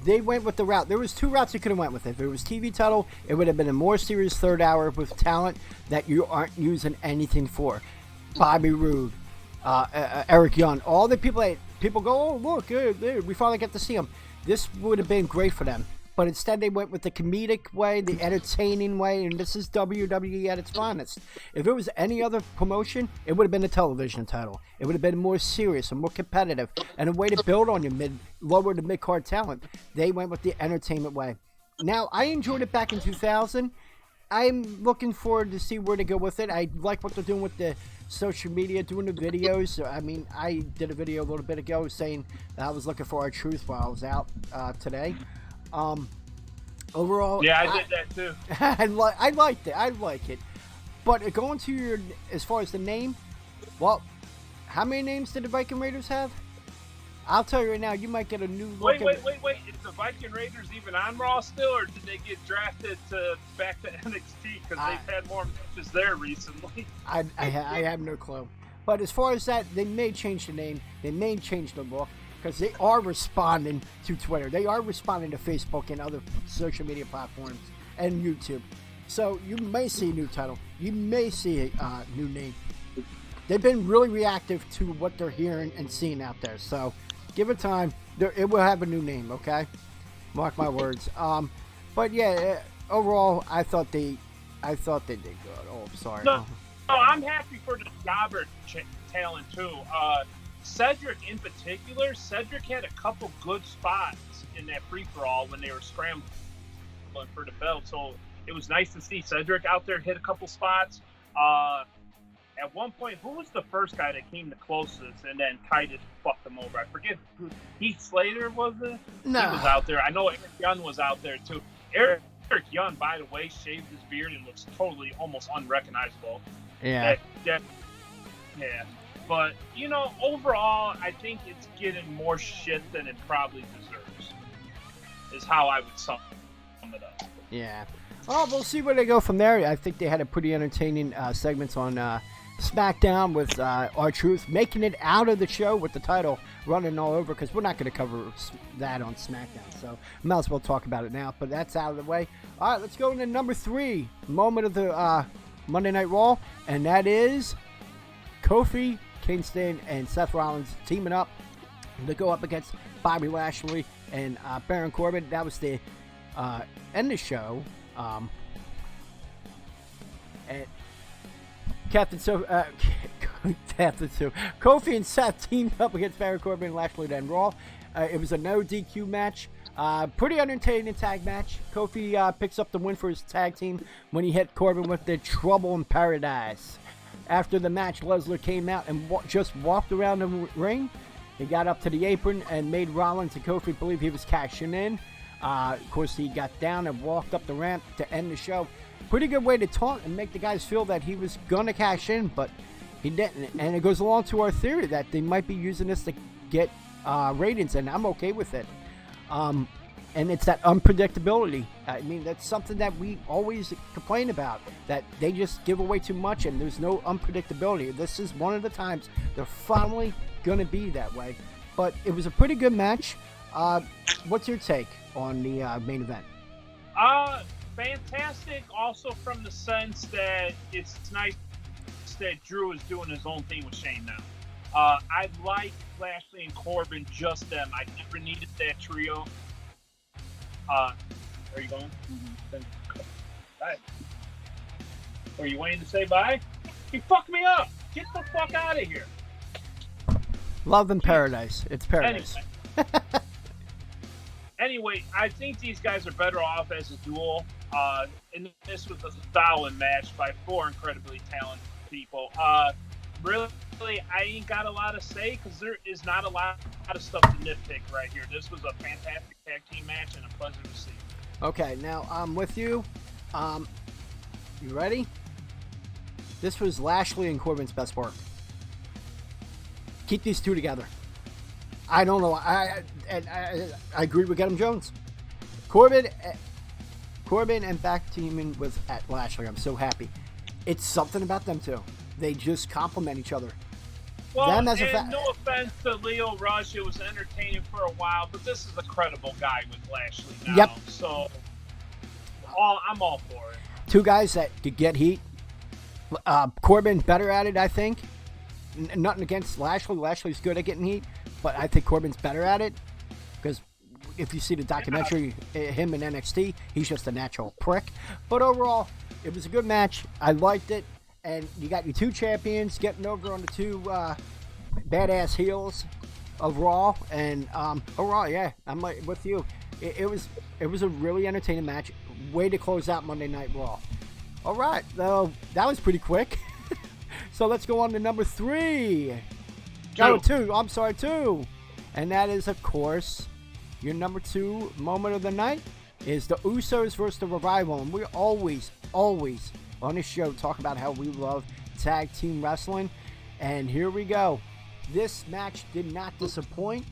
[SPEAKER 1] they went with the route. There was two routes you could have went with. If it was TV title, it would have been a more serious third hour with talent that you aren't using anything for. Bobby Roode, Eric Young, all the people that people go, oh, look, we finally get to see them. This would have been great for them. But instead they went with the comedic way, the entertaining way, and this is WWE at its finest. If it was any other promotion, it would have been a television title. It would have been more serious and more competitive, and a way to build on your lower to mid-card talent. They went with the entertainment way. Now, I enjoyed it back in 2000. I'm looking forward to see where to go with it. I like what they're doing with the social media, doing the videos. I mean, I did a video a little bit ago saying that I was looking for R-Truth while I was out today. Overall,
[SPEAKER 2] yeah, I did that too.
[SPEAKER 1] I liked it. I like it. But going to your, as far as the name, well, how many names did the Viking Raiders have? I'll tell you right now, you might get a new look.
[SPEAKER 2] Wait. Is the Viking Raiders even on Raw still, or did they get drafted back to NXT because they've had more matches there recently? I
[SPEAKER 1] have no clue. But as far as that, they may change the name. They may change the look, because they are responding to Twitter. They are responding to Facebook and other social media platforms and YouTube. So you may see a new title. You may see a new name. They've been really reactive to what they're hearing and seeing out there. So give it time. It will have a new name, okay? Mark my words. But yeah, overall, I thought they did good. Oh, I'm sorry.
[SPEAKER 2] No, I'm happy for the jobber talent too. Cedric in particular, Cedric had a couple good spots in that free-for-all when they were scrambling for the belt. So it was nice to see Cedric out there hit a couple spots. At one point, who was the first guy that came the closest and then Titus fucked him over? I forget who. Heath Slater, was it?
[SPEAKER 1] No.
[SPEAKER 2] He was out there. I know Eric Young was out there too. Eric Young, by the way, shaved his beard and looks totally almost unrecognizable.
[SPEAKER 1] Yeah.
[SPEAKER 2] Yeah. But, overall, I think it's getting more shit than it probably deserves, is how I would sum it up.
[SPEAKER 1] Yeah. Well, we'll see where they go from there. I think they had a pretty entertaining segments on SmackDown with R-Truth making it out of the show with the title running all over, because we're not going to cover that on SmackDown. So might as well talk about it now, but that's out of the way. All right, let's go into number 3 moment of the Monday Night Raw, and that is Kofi, Kingston, and Seth Rollins teaming up to go up against Bobby Lashley and Baron Corbin. That was the end of the show. And Kofi and Seth teamed up against Baron Corbin and Lashley and Raw. It was a no DQ match. Pretty entertaining tag match. Kofi picks up the win for his tag team when he hit Corbin with the Trouble in Paradise. After the match, Lesnar came out and just walked around the ring. He got up to the apron and made Rollins and Kofi believe he was cashing in. Of course, he got down and walked up the ramp to end the show. Pretty good way to taunt and make the guys feel that he was going to cash in, but he didn't. And it goes along to our theory that they might be using this to get ratings, and I'm okay with it. And it's that unpredictability. I mean, that's something that we always complain about, that they just give away too much and there's no unpredictability. This is one of the times they're finally going to be that way. But it was a pretty good match. What's your take on the main event?
[SPEAKER 2] Fantastic. Also from the sense that it's nice that Drew is doing his own thing with Shane now. I like Lashley and Corbin, just them. I never needed that trio. Are you going? Mm-hmm. Bye. Are you waiting to say bye? You fucked me up. Get the fuck out of here.
[SPEAKER 1] Love in paradise. It's paradise.
[SPEAKER 2] Anyway, I think these guys are better off as a duel. And this was a solid match by four incredibly talented people. Really, I ain't got a lot to say because there is not a lot of stuff to nitpick right here. This was a fantastic tag team match and a pleasure to see.
[SPEAKER 1] Okay, now I'm with you. You ready? This was Lashley and Corbin's best work. Keep these two together. I don't know. I agree with Adam Jones. Corbin and back teaming with at Lashley. I'm so happy. It's something about them two. They just complement each other.
[SPEAKER 2] Well, and no offense to Leo Rush, it was entertaining for a while, but this is a credible guy with Lashley now.
[SPEAKER 1] Yep.
[SPEAKER 2] So, I'm all for it.
[SPEAKER 1] Two guys that could get heat. Corbin better at it, I think. Nothing against Lashley. Lashley's good at getting heat, but I think Corbin's better at it because if you see the documentary, him in NXT, he's just a natural prick. But overall, it was a good match. I liked it. And you got your two champions getting over on the two badass heels of Raw. And overall, yeah, I'm with you. It was a really entertaining match. Way to close out Monday Night Raw. All right, though, that was pretty quick. So let's go on to number 3. Two. I'm sorry, 2. And that is, of course, your number 2 moment of the night is the Usos versus the Revival. And we always on this show talk about how we love tag team wrestling. And here we go. This match did not disappoint.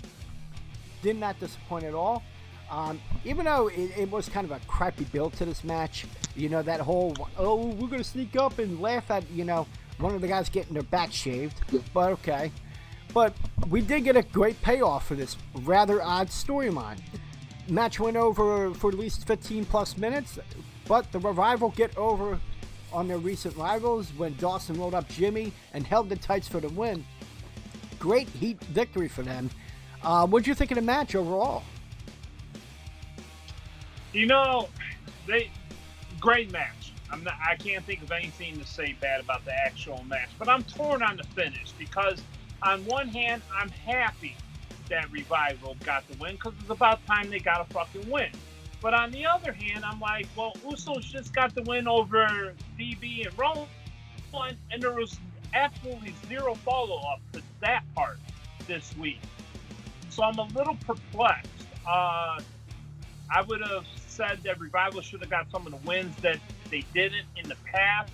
[SPEAKER 1] Did not disappoint at all. Even though it was kind of a crappy build to this match. You know, that whole, we're going to sneak up and laugh at, one of the guys getting their back shaved. But okay. But we did get a great payoff for this rather odd storyline. Match went over for at least 15 plus minutes. But the Revival get over on their recent rivals when Dawson rolled up Jimmy and held the tights for the win. Great heat victory for them. What'd you think of the match overall?
[SPEAKER 2] Great match. I can't think of anything to say bad about the actual match, but I'm torn on the finish because on one hand, I'm happy that Revival got the win because it's about time they got a fucking win. But on the other hand, I'm like, well, Usos just got the win over DB and Rollins, and there was absolutely zero follow-up to that part this week. So I'm a little perplexed. I would have said that Revival should have got some of the wins that they didn't in the past,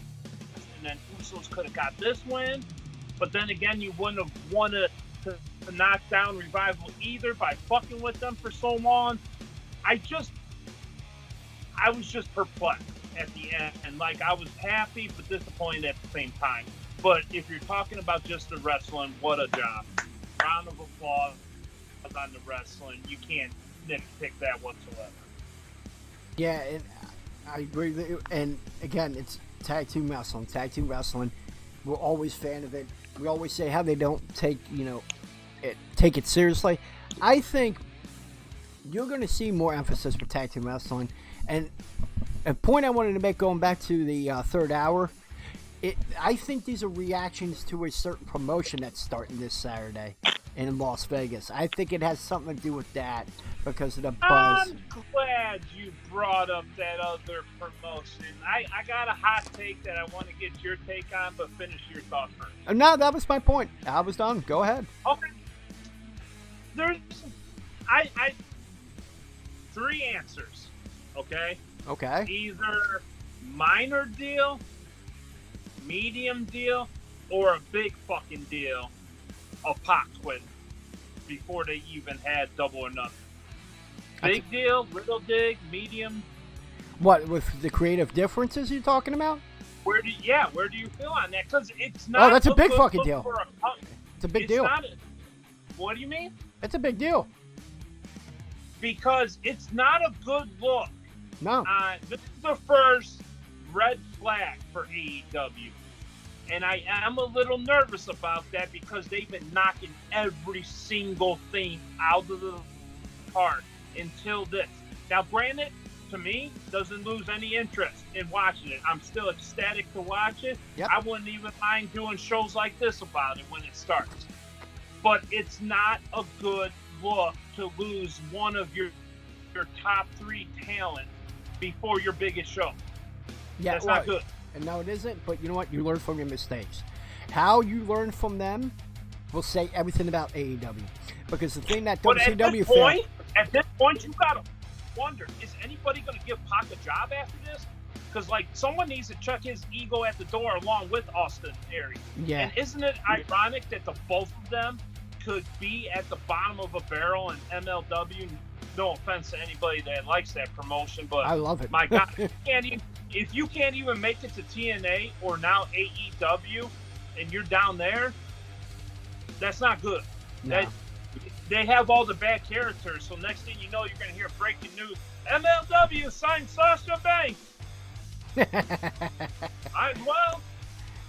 [SPEAKER 2] and then Usos could have got this win. But then again, you wouldn't have wanted to knock down Revival either by fucking with them for so long. I was just perplexed at the end, and I was happy but disappointed at the same time. But if you're talking about just the wrestling, what a job. Round of applause on the wrestling. You can't nitpick that whatsoever.
[SPEAKER 1] Yeah, and I agree with you. And again, it's tag team wrestling. Tag team wrestling. We're always fan of it. We always say how they don't take it seriously. I think you're going to see more emphasis with tag team wrestling. And a point I wanted to make going back to the third hour, I think these are reactions to a certain promotion that's starting this Saturday. in Las Vegas. I think it has something to do with that because of the buzz.
[SPEAKER 2] I'm glad you brought up that other promotion. I got a hot take that I want to get your take on, but finish your thought first.
[SPEAKER 1] No, that was my point. I was done. Go ahead.
[SPEAKER 2] Okay. There's, I three answers. Okay.
[SPEAKER 1] Okay.
[SPEAKER 2] Either minor deal, medium deal, or a big fucking deal of Pac quitting before they even had Double or Nothing. Big deal, little dig, medium.
[SPEAKER 1] What, with the creative differences you're talking about?
[SPEAKER 2] Where do you feel on that? Because it's not.
[SPEAKER 1] Oh, that's a big
[SPEAKER 2] good
[SPEAKER 1] fucking
[SPEAKER 2] look
[SPEAKER 1] deal.
[SPEAKER 2] for
[SPEAKER 1] It's a big deal.
[SPEAKER 2] What do you mean?
[SPEAKER 1] It's a big deal.
[SPEAKER 2] Because it's not a good look.
[SPEAKER 1] No.
[SPEAKER 2] This is the first red flag for AEW. And I am a little nervous about that because they've been knocking every single thing out of the park until this. Now, granted, to me, doesn't lose any interest in watching it. I'm still ecstatic to watch it.
[SPEAKER 1] Yep.
[SPEAKER 2] I wouldn't even mind doing shows like this about it when it starts. But it's not a good look to lose one of your top three talent before your biggest show.
[SPEAKER 1] Yeah,
[SPEAKER 2] that's not good.
[SPEAKER 1] And no, it isn't. But you know what? You learn from your mistakes. How you learn from them will say everything about AEW. Because the thing that WCW
[SPEAKER 2] at this point, you gotta wonder: is anybody going to give Pac a job after this? Because someone needs to check his ego at the door along with Austin Aries.
[SPEAKER 1] Yeah.
[SPEAKER 2] And isn't it ironic that the both of them could be at the bottom of a barrel in MLW? No offense to anybody that likes that promotion, but
[SPEAKER 1] I love it.
[SPEAKER 2] My God, if you can't even make it to TNA or now AEW, and you're down there, that's not good.
[SPEAKER 1] No.
[SPEAKER 2] They have all the bad characters, so next thing you know, you're going to hear breaking news: MLW signed Sasha Banks.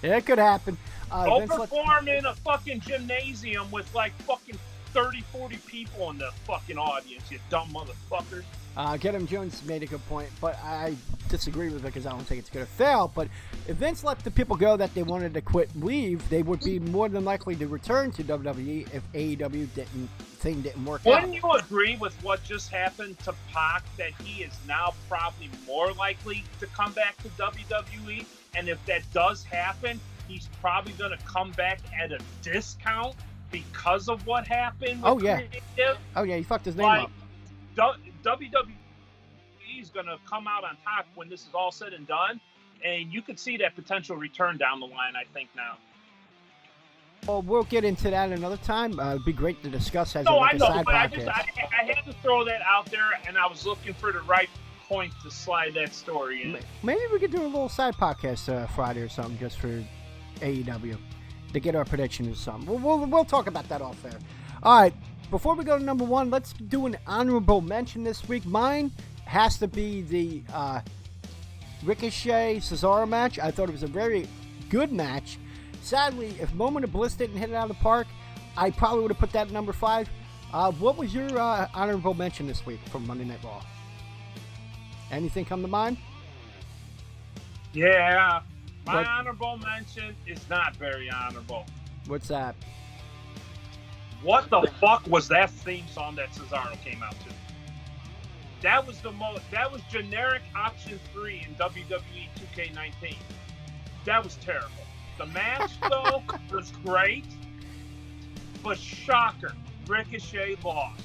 [SPEAKER 1] It could happen.
[SPEAKER 2] Go perform in a fucking gymnasium with fucking 30, 40 people in the fucking audience, you dumb motherfuckers.
[SPEAKER 1] Get him Jones made a good point, but I disagree with it because I don't think it's going to fail. But if Vince let the people go that they wanted to quit and leave, they would be more than likely to return to WWE if AEW didn't work out.
[SPEAKER 2] Wouldn't you agree with what just happened to Pac, that he is now probably more likely to come back to WWE? And if that does happen, he's probably going to come back at a discount because of what happened with Creative?
[SPEAKER 1] Oh, yeah, he fucked his name up.
[SPEAKER 2] WWE is going to come out on top when this is all said and done, and you could see that potential return down the line, I think, now.
[SPEAKER 1] Well, we'll get into that another time. It'd be great to discuss as a side podcast.
[SPEAKER 2] I had to throw that out there, and I was looking for the right point to slide that story in.
[SPEAKER 1] Maybe we could do a little side podcast Friday or something just for AEW to get our predictions or something. We'll talk about that off air. All right. Before we go to number one, let's do an honorable mention this week. Mine has to be the Ricochet Cesaro match. I thought it was a very good match. Sadly, if Moment of Bliss didn't hit it out of the park, I probably would have put that at number 5. What was your honorable mention this week from Monday Night Raw? Anything come to mind?
[SPEAKER 2] Yeah. My honorable mention is not very honorable.
[SPEAKER 1] What's that?
[SPEAKER 2] What the fuck was that theme song that Cesaro came out to? That was generic option 3 in WWE 2K19. That was terrible. The match, though, was great, but shocker, Ricochet lost.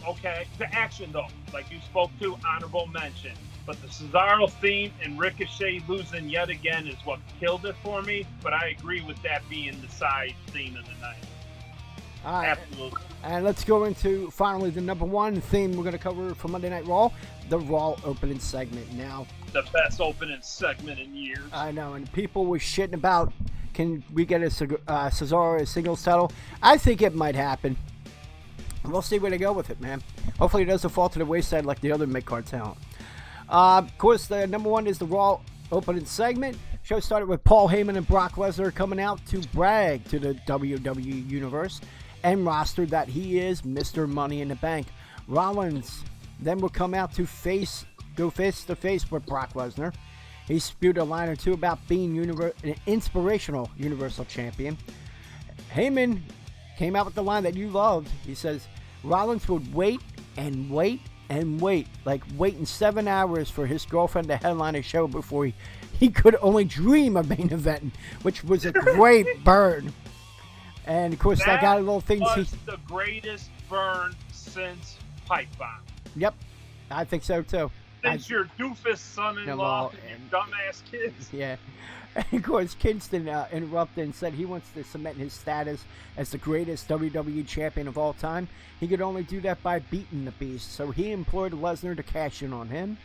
[SPEAKER 2] Okay, the action, though, like you spoke to, honorable mention. But the Cesaro theme and Ricochet losing yet again is what killed it for me. But I agree with that being the side theme of the night.
[SPEAKER 1] All right.
[SPEAKER 2] Absolutely.
[SPEAKER 1] And let's go into finally the number one theme we're going to cover for Monday Night Raw, the Raw opening segment. Now,
[SPEAKER 2] the best opening segment in years.
[SPEAKER 1] I know, and people were shitting about, can we get a Cesaro a singles title? I think it might happen. We'll see where they go with it, man. Hopefully it doesn't fall to the wayside like the other mid-card talent. Of course, the number one is the Raw opening segment. Show started with Paul Heyman and Brock Lesnar coming out to brag to the WWE Universe and roster that he is Mr. Money in the Bank. Rollins then will come out to go face to face with Brock Lesnar. He spewed a line or two about being an inspirational Universal Champion. Heyman came out with the line that you loved. He says Rollins would wait and wait and wait, like waiting 7 hours for his girlfriend to headline a show before he could only dream of main event, which was a great burn. And of course, that got a little thing.
[SPEAKER 2] Was the greatest burn since Pipe Bomb.
[SPEAKER 1] Yep, I think so too.
[SPEAKER 2] Since your doofus son-in-law and your dumbass kids.
[SPEAKER 1] Yeah. And of course, Kingston interrupted and said he wants to cement his status as the greatest WWE champion of all time. He could only do that by beating the Beast, so he implored Lesnar to cash in on him.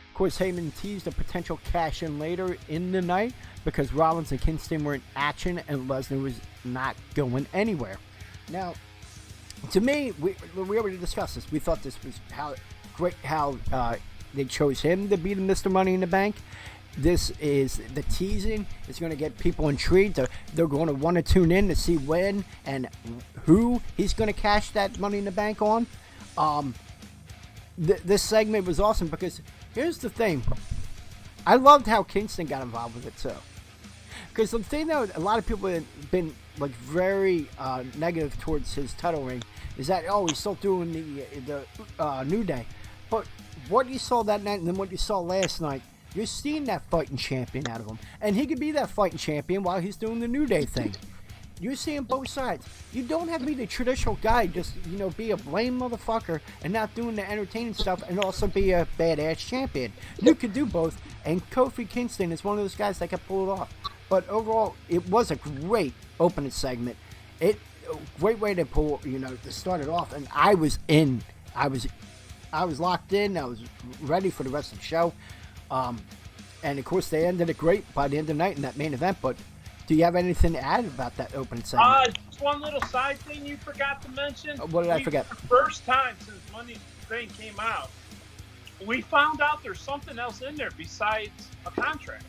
[SPEAKER 1] Of course, Heyman teased a potential cash-in later in the night because Rollins and Kingston were in action and Lesnar was not going anywhere. Now, to me, we already discussed this. We thought this was how they chose him to be the Mr. Money in the Bank. This is the teasing. It's going to get people intrigued. They're going to want to tune in to see when and who he's going to cash that Money in the Bank on. This segment was awesome because here's the thing. I loved how Kingston got involved with it too. Because the thing that a lot of people have been like very negative towards his title reign is that he's still doing the New Day. But what you saw that night and then what you saw last night, you're seeing that fighting champion out of him. And he could be that fighting champion while he's doing the New Day thing. You're seeing both sides. You don't have to be the traditional guy, just, be a blame motherfucker and not doing the entertaining stuff and also be a badass champion. You could do both, and Kofi Kingston is one of those guys that can pull it off. But overall, it was a great opening segment. Great way to pull, to start it off. And I was in. I was locked in. I was ready for the rest of the show. And of course, they ended it great by the end of the night in that main event. But do you have anything to add about that opening segment?
[SPEAKER 2] Just one little side thing you forgot to mention.
[SPEAKER 1] What did I forget?
[SPEAKER 2] For the first time since Money in the Bank came out, we found out there's something else in there besides a contract.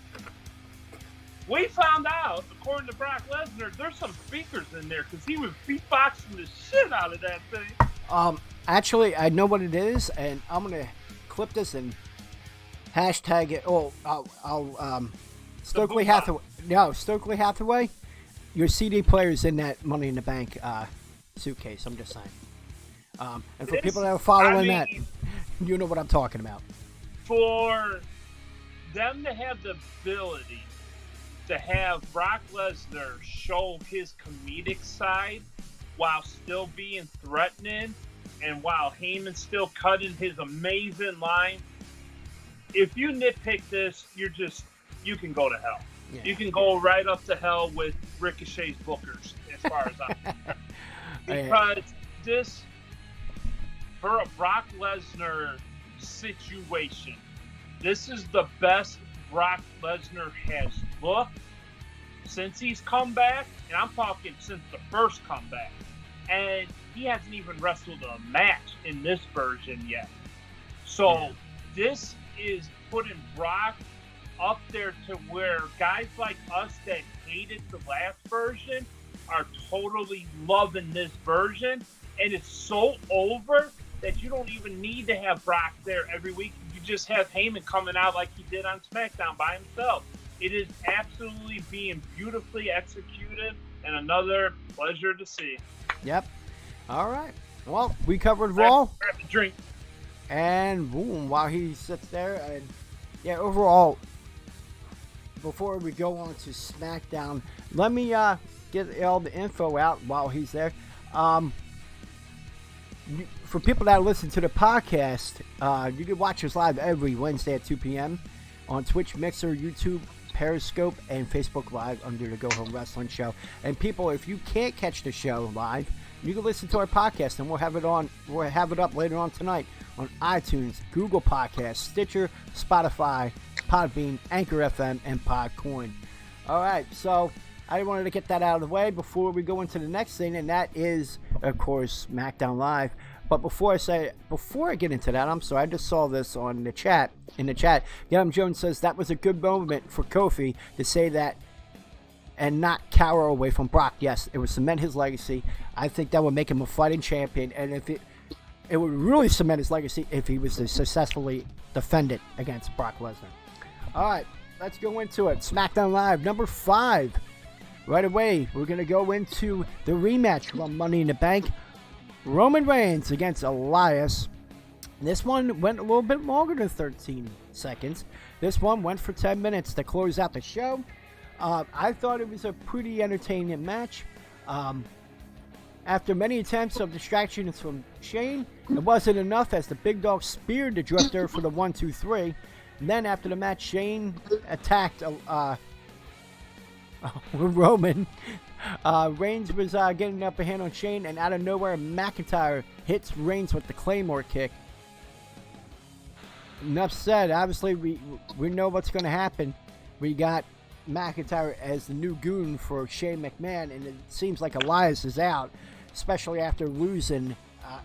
[SPEAKER 2] We found out, according to Brock Lesnar, there's some speakers in there because he was beatboxing the shit out of that thing.
[SPEAKER 1] Actually, I know what it is, and I'm gonna clip this and hashtag it. I'll Stokely Hathaway. No, Stokely Hathaway. Your CD player's in that Money in the Bank suitcase. I'm just saying. And for people that are following that, you know what I'm talking about.
[SPEAKER 2] For them to have the ability to have Brock Lesnar show his comedic side while still being threatening and while Heyman's still cutting his amazing line, if you nitpick this, you can go to hell. Yeah. You can go right up to hell with Ricochet's bookers, as far as I'm concerned. Because this, for a Brock Lesnar situation, this is the best Brock Lesnar has looked since he's come back, and I'm talking since the first comeback. And he hasn't even wrestled a match in this version yet. So this is putting Brock up there to where guys like us that hated the last version are totally loving this version. And it's so over that you don't even need to have Brock there every week. You just have Heyman coming out like he did on SmackDown by himself. It is absolutely being beautifully executed and another pleasure to see.
[SPEAKER 1] Yep. All right. Well, we covered Raw.
[SPEAKER 2] Grab a drink.
[SPEAKER 1] And boom, while he sits there. And yeah, overall, before we go on to SmackDown, let me get all the info out while he's there. For people that listen to the podcast, you can watch us live every Wednesday at 2 p.m. on Twitch, Mixer, YouTube, Periscope, and Facebook Live under the Go Home Wrestling Show. And people, if you can't catch the show live, you can listen to our podcast, and we'll have it up later on tonight on iTunes, Google Podcasts, Stitcher, Spotify, Podbean, Anchor FM, and Podcoin. All right, so I wanted to get that out of the way before we go into the next thing, and that is, of course, SmackDown Live. But before I get into that, I'm sorry, I just saw this on the chat. In the chat, Yum Jones says that was a good moment for Kofi to say that and not cower away from Brock. Yes, it would cement his legacy. I think that would make him a fighting champion, and if it would really cement his legacy if he was to successfully defend it against Brock Lesnar. All right, let's go into it. SmackDown Live, number 5. right away, we're going to go into the rematch from Money in the Bank. Roman Reigns against Elias. This one went a little bit longer than 13 seconds. This one went for 10 minutes to close out the show. I thought it was a pretty entertaining match. After many attempts of distractions from Shane, it wasn't enough as the Big Dog speared the Drifter for the 1, 2, 3. And then after the match, Shane attacked Roman. Reigns was getting the upper hand on Shane, and out of nowhere, McIntyre hits Reigns with the Claymore kick. Enough said. Obviously, we know what's going to happen. We got McIntyre as the new goon for Shane McMahon, and it seems like Elias is out, especially after losing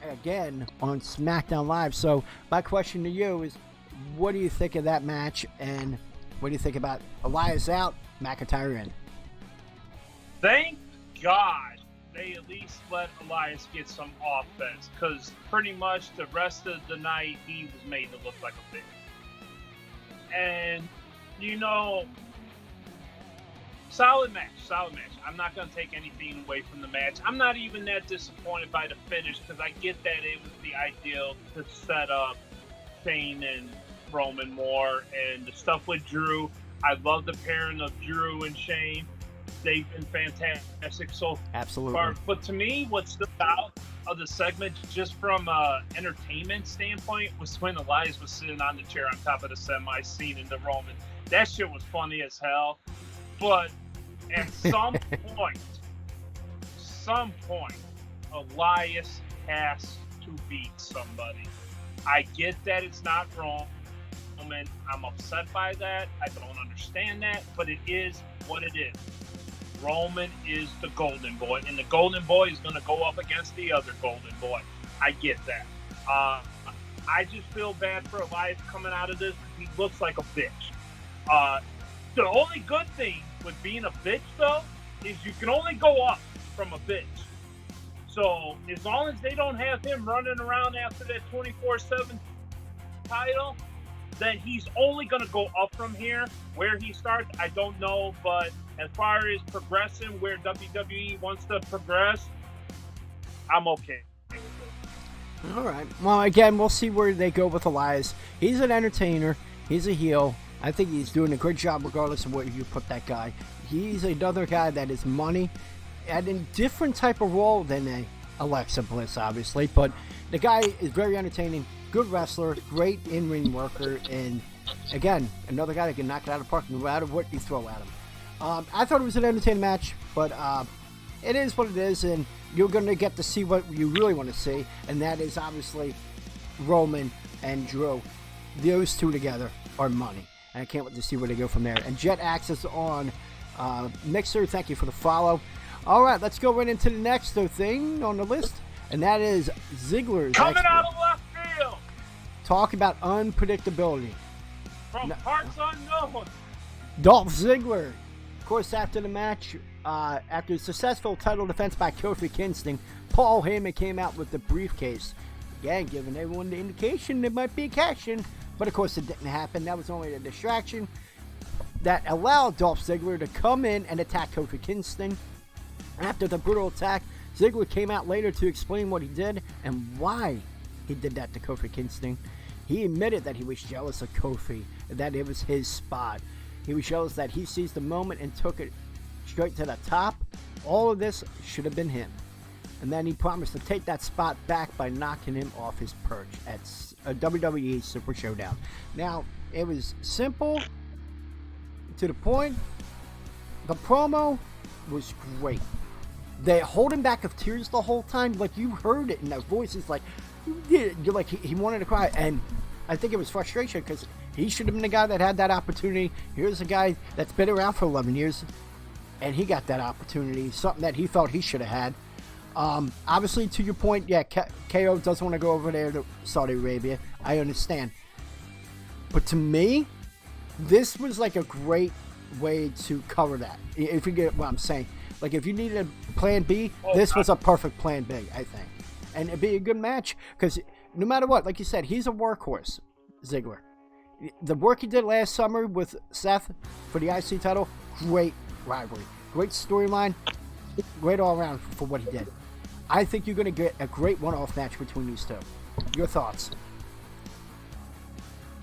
[SPEAKER 1] again on SmackDown Live. So my question to you is, what do you think of that match, and what do you think about Elias out, McIntyre in?
[SPEAKER 2] Thank God they at least let Elias get some offense, because pretty much the rest of the night he was made to look like a bitch. And, you know, solid match. I'm not going to take anything away from the match. I'm not even that disappointed by the finish, because I get that it was the ideal to set up Shane and Roman more, and the stuff with Drew. I love the pairing of Drew and Shane. They've been fantastic so far. But to me, what stood out of the segment, just from an entertainment standpoint, was when Elias was sitting on the chair on top of the semi, scene in the Roman. That shit was funny as hell. But at some point, Elias has to beat somebody. I get that it's not Roman. I'm upset by that. I don't understand that, but it is what it is. Roman is the golden boy, and the golden boy is going to go up against the other golden boy. I get that. I just feel bad for Elias coming out of this. He looks like a bitch. The only good thing with being a bitch, though, is you can only go up from a bitch. So as long as they don't have him running around after that 24/7 title, then he's only going to go up from here. Where he starts, I don't know, but as far as progressing where WWE wants to progress, I'm okay with it.
[SPEAKER 1] All right. Well, again, we'll see where they go with Elias. He's an entertainer. He's a heel. I think he's doing a great job regardless of where you put that guy. He's another guy that is money and in a different type of role than a Alexa Bliss, obviously. But the guy is very entertaining, good wrestler, great in-ring worker, and again, another guy that can knock it out of the park no matter what you throw at him. I thought it was an entertaining match, but it is what it is, and you're going to get to see what you really want to see, and that is obviously Roman and Drew. Those two together are money, and I can't wait to see where they go from there. And Jet Access on Mixer, thank you for the follow. All right, let's go right into the next thing on the list, and that is Ziggler's
[SPEAKER 2] coming out of left field.
[SPEAKER 1] Talk about unpredictability.
[SPEAKER 2] From parts unknown.
[SPEAKER 1] Dolph Ziggler. Of course, after the match, after a successful title defense by Kofi Kingston, Paul Heyman came out with the briefcase. Again, giving everyone the indication there might be a cash-in, but of course it didn't happen. That was only a distraction that allowed Dolph Ziggler to come in and attack Kofi Kingston. After the brutal attack, Ziggler came out later to explain what he did and why he did that to Kofi Kingston. He admitted that he was jealous of Kofi, that it was his spot. He was jealous that he seized the moment and took it straight to the top. All of this should have been him. And then he promised to take that spot back by knocking him off his perch at a WWE Super Showdown. Now, it was simple, to the point. The promo was great. They hold him back of tears the whole time. Like, you heard it in their voices. Like, you're like, he wanted to cry. And I think it was frustration because he should have been the guy that had that opportunity. Here's a guy that's been around for 11 years, and he got that opportunity, something that he thought he should have had. Obviously, to your point, yeah, KO doesn't want to go over there to Saudi Arabia. I understand. But to me, this was like a great way to cover that, if you get what I'm saying. Like, if you needed a plan B, this was a perfect plan B, I think. And it'd be a good match, because no matter what, like you said, he's a workhorse, Ziggler. The work he did last summer with Seth for the IC title, great rivalry, great storyline, great all around for what he did. I think you're going to get a great one-off match between these two. Your thoughts?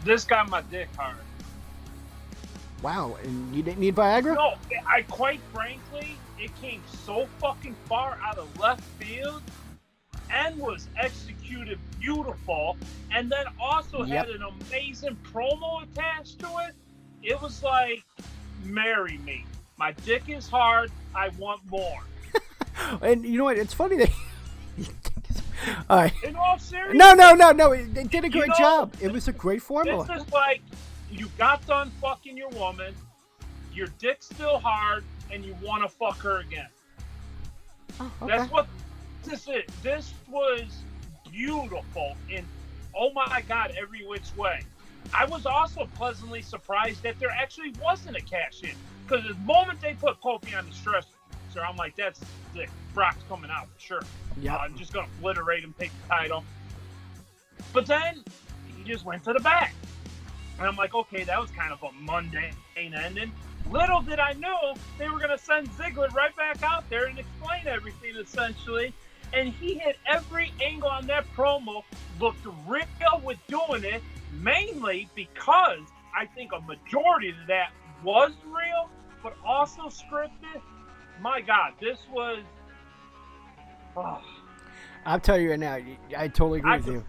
[SPEAKER 2] This got my dick hard.
[SPEAKER 1] Wow, and you didn't need Viagra?
[SPEAKER 2] No, I quite frankly, it came so fucking far out of left field and was executed beautiful, and then also had an amazing promo attached to it. It was like, marry me. My dick is hard. I want more.
[SPEAKER 1] And you know what? It's funny that. All right.
[SPEAKER 2] In all seriousness.
[SPEAKER 1] No. They did a great job. It was a great formula.
[SPEAKER 2] This is like, you got done fucking your woman, your dick's still hard, and you want to fuck her again.
[SPEAKER 1] Oh, okay.
[SPEAKER 2] That's what this is. This was beautiful in, oh my God, every which way. I was also pleasantly surprised that there actually wasn't a cash in. Because the moment they put Kofi on the stretcher, I'm like, that's sick. Brock's coming out for sure.
[SPEAKER 1] Yeah.
[SPEAKER 2] I'm just going to obliterate him, take the title. But then he just went to the back. And I'm like, okay, that was kind of a mundane ending. Little did I know they were going to send Ziggler right back out there and explain everything, essentially. And he hit every angle on that promo, looked real with doing it, mainly because I think a majority of that was real, but also scripted. My God, this was... Oh.
[SPEAKER 1] I'll tell you right now, I totally agree with you.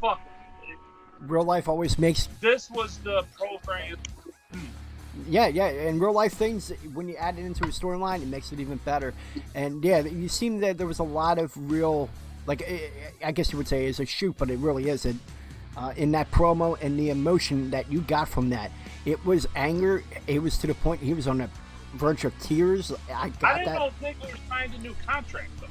[SPEAKER 1] Real life always makes...
[SPEAKER 2] This was the program.
[SPEAKER 1] Yeah, in real life things, when you add it into a storyline, it makes it even better. And yeah, you seem that there was a lot of real, like, I guess you would say is a shoot, but it really isn't, in that promo and the emotion that you got from that. It was anger. It was to the point he was on the verge of tears. I didn't
[SPEAKER 2] know Ziggler signed a new contract, though,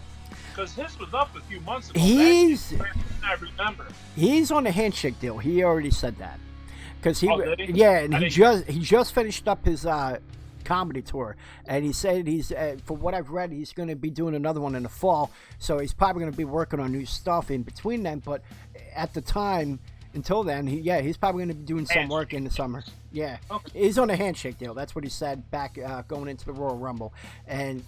[SPEAKER 2] because his was up a few months ago. I remember.
[SPEAKER 1] He's on a handshake deal. He already said that. Because he just finished up his comedy tour, and he said he's for what I've read, he's going to be doing another one in the fall. So he's probably going to be working on new stuff in between them. But at the time, until then, he's probably going to be doing some work in the summer. Yeah, he's on a handshake deal. That's what he said back going into the Royal Rumble, and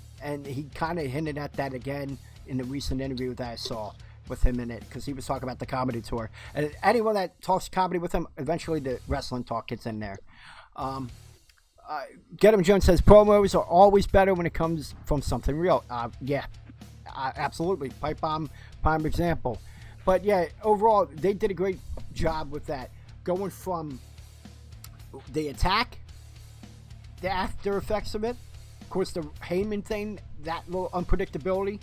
[SPEAKER 1] he kind of hinted at that again in the recent interview that I saw with him in it, because he was talking about the comedy tour. And anyone that talks comedy with him, eventually the wrestling talk gets in there. Get Him Jones says promos are always better when it comes from something real. Absolutely. Pipe bomb, prime example. But yeah, overall, they did a great job with that. Going from the attack, the after effects of it, of course the Heyman thing, that little unpredictability,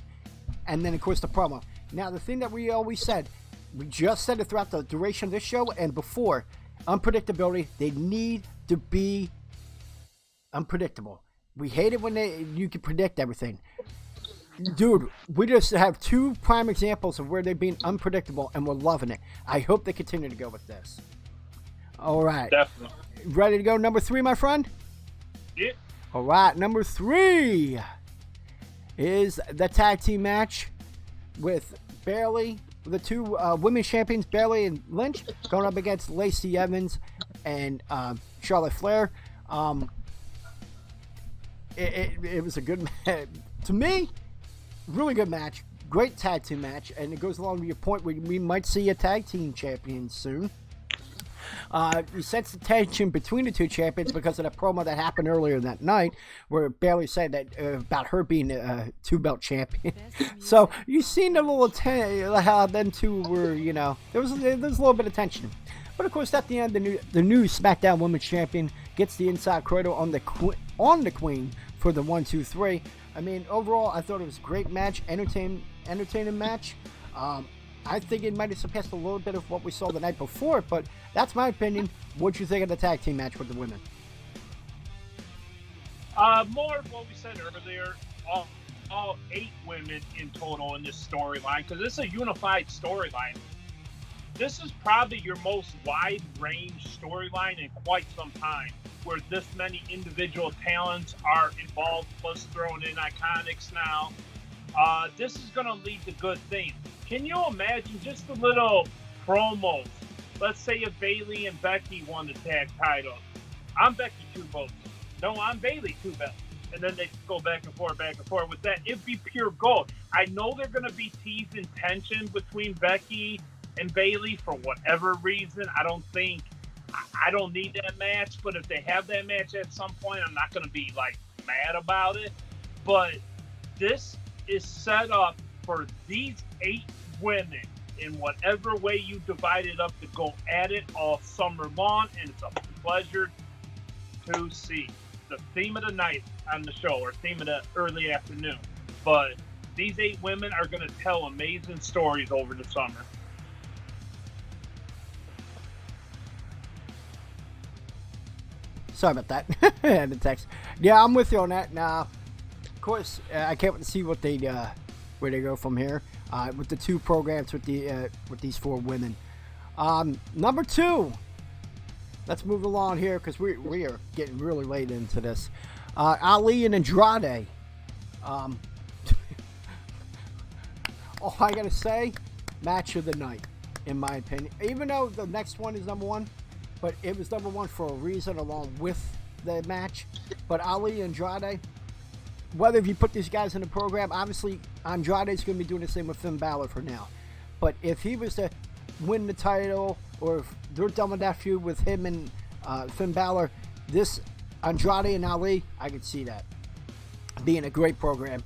[SPEAKER 1] and then of course the promo. Now, the thing that we always said, we just said it throughout the duration of this show and before, unpredictability, they need to be unpredictable. We hate it when you can predict everything. Dude, we just have two prime examples of where they're being unpredictable, and we're loving it. I hope they continue to go with this. All right.
[SPEAKER 2] Definitely.
[SPEAKER 1] Ready to go number 3, my friend?
[SPEAKER 2] Yeah.
[SPEAKER 1] All right, number 3 is the tag team match with Bayley, the two women's champions, Bayley and Lynch, going up against Lacey Evans and Charlotte Flair. It was a good match. To me, really good match. Great tag team match. And it goes along with your point where we might see a tag team champion soon. He sets the tension between the two champions because of the promo that happened earlier that night where Bayley said that about her being a 2-belt champion. So you've seen the little how them two were, there was a little bit of tension. But of course, at the end, the new SmackDown Women's Champion gets the inside cradle on the Queen for the 1, 2, 3. I mean, overall, I thought it was a great match, entertaining match. I think it might have surpassed a little bit of what we saw the night before, but that's my opinion. What'd you think of the tag team match with the women?
[SPEAKER 2] More of what we said earlier. All 8 women in total in this storyline, because this is a unified storyline. This is probably your most wide-range storyline in quite some time, where this many individual talents are involved, plus throwing in Iconics now. This is going to lead to good things. Can you imagine just a little promos? Let's say if Bayley and Becky won the tag title. I'm Becky 2 votes. No, I'm Bayley 2 belts. and then they go back and forth with that. It'd be pure gold. I know they're going to be teasing tension between Becky and Bayley for whatever reason. I don't need that match, but if they have that match at some point, I'm not going to be like mad about it. But this is set up for these 8 women in whatever way you divide it up to go at it all summer long, and it's a pleasure to see. The theme of the night on the show, or theme of the early afternoon. But these 8 women are going to tell amazing stories over the summer.
[SPEAKER 1] Sorry about that. The text. Yeah, I'm with you on that. Now, of course, I can't wait to see what where they go from here with the 2 programs with these 4 women. Number 2. Let's move along here because we are getting really late into this. Ali and Andrade. All I gotta say, match of the night, in my opinion. Even though the next one is number 1, but it was number 1 for a reason along with the match. But Ali and Andrade, whether if you put these guys in the program, obviously Andrade's going to be doing the same with Finn Balor for now. But if he was to win the title, or if they're done with that feud with him and Finn Balor, this Andrade and Ali, I could see that being a great program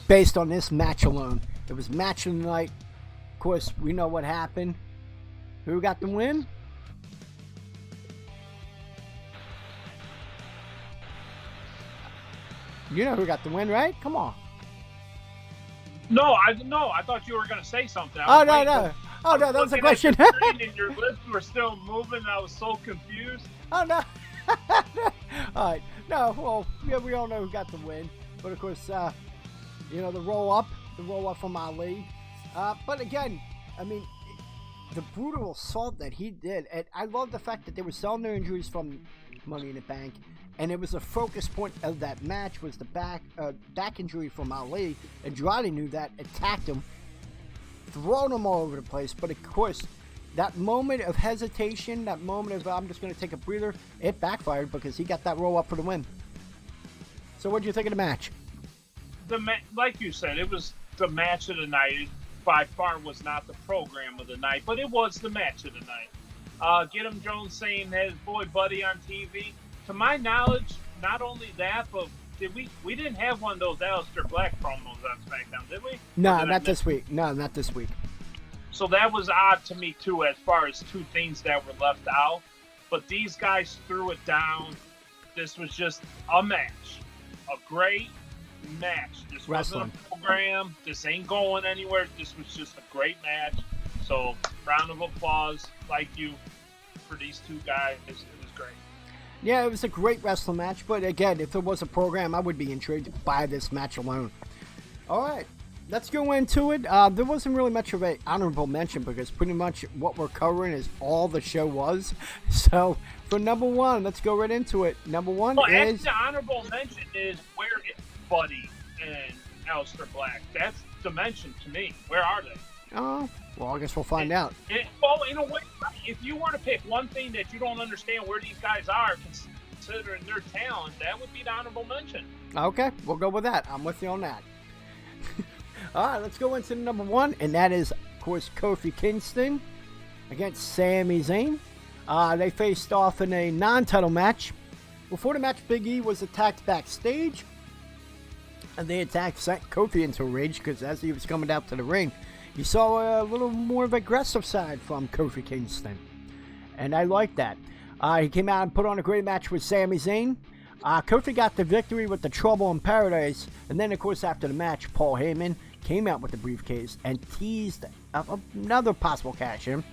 [SPEAKER 1] based on this match alone. It was match of the night. Of course, we know what happened. Who got the win? You know who got the win, right? Come on.
[SPEAKER 2] No, I thought you were going to say something.
[SPEAKER 1] Oh, no, that was a question.
[SPEAKER 2] And your lips were still moving. I was so confused.
[SPEAKER 1] Oh, no. All right. No, well, yeah, we all know who got the win. But, of course, the roll up from Ali. But, again, I mean, the brutal assault that he did. And I love the fact that they were selling their injuries from Money in the Bank. And it was a focus point of that match was the back injury from Ali. Andrade knew that, attacked him, thrown him all over the place. But of course, that moment of hesitation, that moment of I'm just going to take a breather, it backfired because he got that roll up for the win. So what do you think of the match?
[SPEAKER 2] Like you said, it was the match of the night. It by far was not the program of the night, but it was the match of the night. Get him Jones saying his boy Buddy on TV. To my knowledge, not only that, but we didn't have one of those Aleister Black promos on SmackDown, did we?
[SPEAKER 1] No, not this week. No, not this week.
[SPEAKER 2] So that was odd to me, too, as far as 2 things that were left out. But these guys threw it down. This was just a match. A great match. This wasn't a program. This ain't going anywhere. This was just a great match. So, round of applause, like you, for these 2 guys. It was great.
[SPEAKER 1] Yeah, it was a great wrestling match, but again, if there was a program, I would be intrigued by this match alone. All right, let's go into it. There wasn't really much of an honorable mention because pretty much what we're covering is all the show was. So, for number 1, let's go right into it. Number 1 is...
[SPEAKER 2] the honorable mention is where is Buddy and Aleister Black? That's the mention to me. Where are they?
[SPEAKER 1] Oh, well, I guess we'll find out.
[SPEAKER 2] Well, in a way, if you were to pick one thing that you don't understand where these guys are, considering their talent, that would be the honorable mention.
[SPEAKER 1] Okay, we'll go with that. I'm with you on that. All right, let's go into number 1, and that is, of course, Kofi Kingston against Sami Zayn. They faced off in a non-title match. Before the match, Big E was attacked backstage, and they sent Kofi into a rage because as he was coming out to the ring, you saw a little more of an aggressive side from Kofi Kingston. And I like that. He came out and put on a great match with Sami Zayn. Kofi got the victory with the Trouble in Paradise. And then, of course, after the match, Paul Heyman came out with the briefcase and teased another possible cash-in.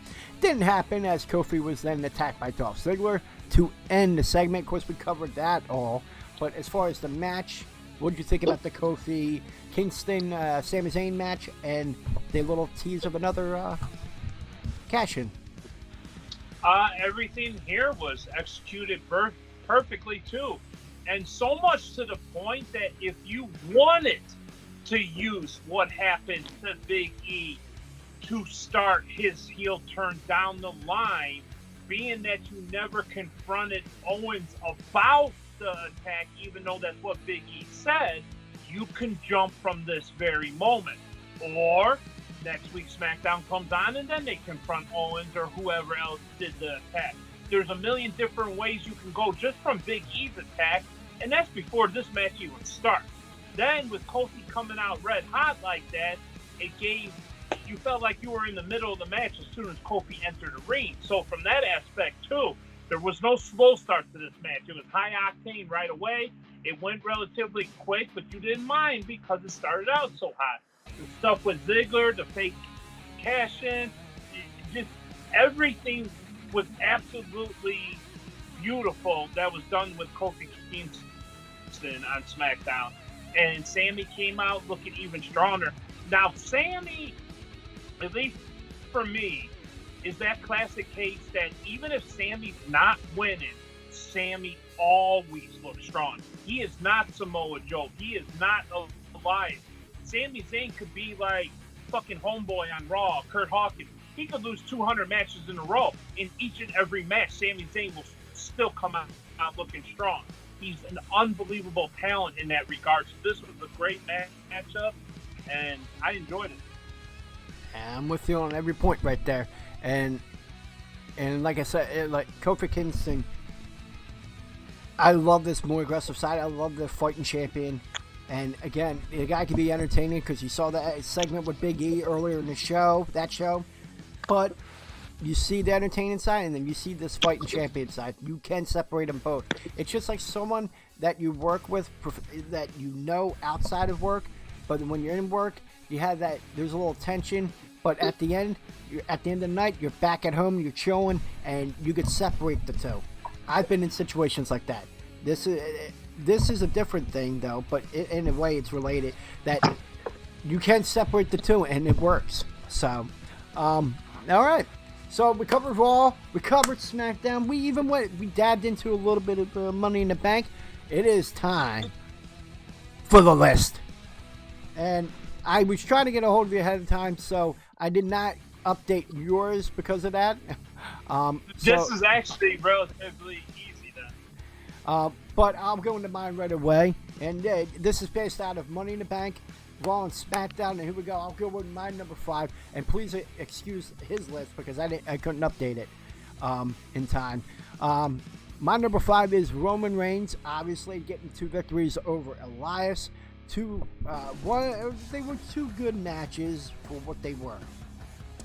[SPEAKER 1] Didn't happen as Kofi was then attacked by Dolph Ziggler to end the segment. Of course, we covered that all. But as far as the match, what did you think about the Kofi Kingston Sami Zayn match and the little tease of another cash-in?
[SPEAKER 2] Everything here was executed perfectly too, and so much to the point that if you wanted to use what happened to Big E to start his heel turn down the line being that you never confronted Owens about the attack, even though that's what Big E said, you can jump from this very moment. Or next week SmackDown comes on and then they confront Owens or whoever else did the attack. There's a million different ways you can go just from Big E's attack, and that's before this match even starts. Then with Kofi coming out red hot like that, you felt like you were in the middle of the match as soon as Kofi entered the ring. So from that aspect too, there was no slow start to this match. It was high octane right away. It went relatively quick, but you didn't mind because it started out so hot. The stuff with Ziggler, the fake cash-in, just everything was absolutely beautiful that was done with Kofi Kingston on SmackDown. And Sammy came out looking even stronger. Now, Sammy, at least for me, is that classic case that even if Sammy's not winning, Sammy always looks strong. He is not Samoa Joe. He is not Elias. Sami Zayn could be like fucking Homeboy on Raw, Kurt Hawkins. He could lose 200 matches in a row. In each and every match, Sami Zayn will still come out looking strong. He's an unbelievable talent in that regard. So this was a great matchup, and I enjoyed it.
[SPEAKER 1] I'm with you on every point right there. And like I said, like Kofi Kingston, I love this more aggressive side. I love the fighting champion. And again, the guy can be entertaining because you saw that segment with Big E earlier in the show, But you see the entertaining side, and then you see this fighting champion side. You can separate them both. It's just like someone that you work with, that you know outside of work, but when you're in work, you have that. There's a little tension, but at the end of the night, you're back at home, you're chilling, and you could separate the two. I've been in situations like that. This is a different thing, though, but in a way it's related, that you can separate the two, and it works. So, all right. So we covered Raw, we covered SmackDown, we dabbed into a little bit of Money in the Bank. It is time for the list. And I was trying to get a hold of you ahead of time, so I did not update yours because of that.
[SPEAKER 2] This is actually relatively easy then.
[SPEAKER 1] But I'll go into mine right away. And this is based out of Money in the Bank, Raw and SmackDown. And here we go. I'll go with my number 5. And please excuse his list because I couldn't update it in time. My number 5 is Roman Reigns, obviously getting 2 victories over Elias. They were 2 good matches for what they were.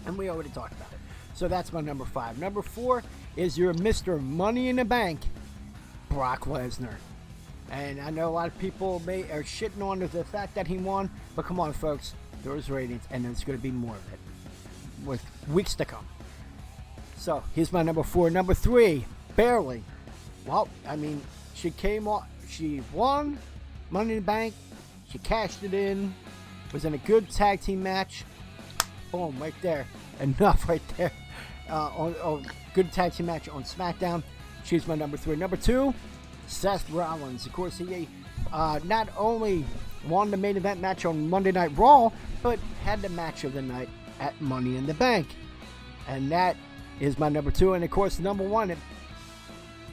[SPEAKER 1] And we already talked about it. So that's my number 5. Number 4 is your Mr. Money in the Bank, Brock Lesnar. And I know a lot of people are shitting on the fact that he won, but come on, folks, there's ratings, and there's going to be more of it with weeks to come. So here's my number 4. Number 3, barely. Well, I mean, she won Money in the Bank, she cashed it in, was in a good tag team match. Boom, right there. Enough right there. Good tag team match on SmackDown. She's my number 3. Number 2, Seth Rollins. Of course, he not only won the main event match on Monday Night Raw, but had the match of the night at Money in the Bank. And that is my number 2. And of course, number 1,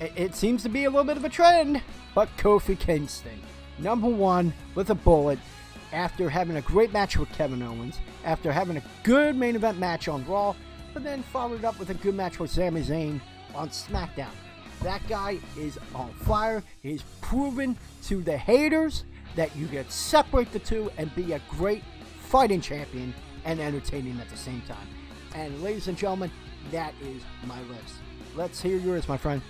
[SPEAKER 1] it seems to be a little bit of a trend, but Kofi Kingston. Number 1 with a bullet after having a great match with Kevin Owens, after having a good main event match on Raw, but then followed up with a good match with Sami Zayn on SmackDown. That guy is on fire. He's proven to the haters that you can separate the two and be a great fighting champion and entertaining at the same time. And ladies and gentlemen, that is my list. Let's hear yours, my friend.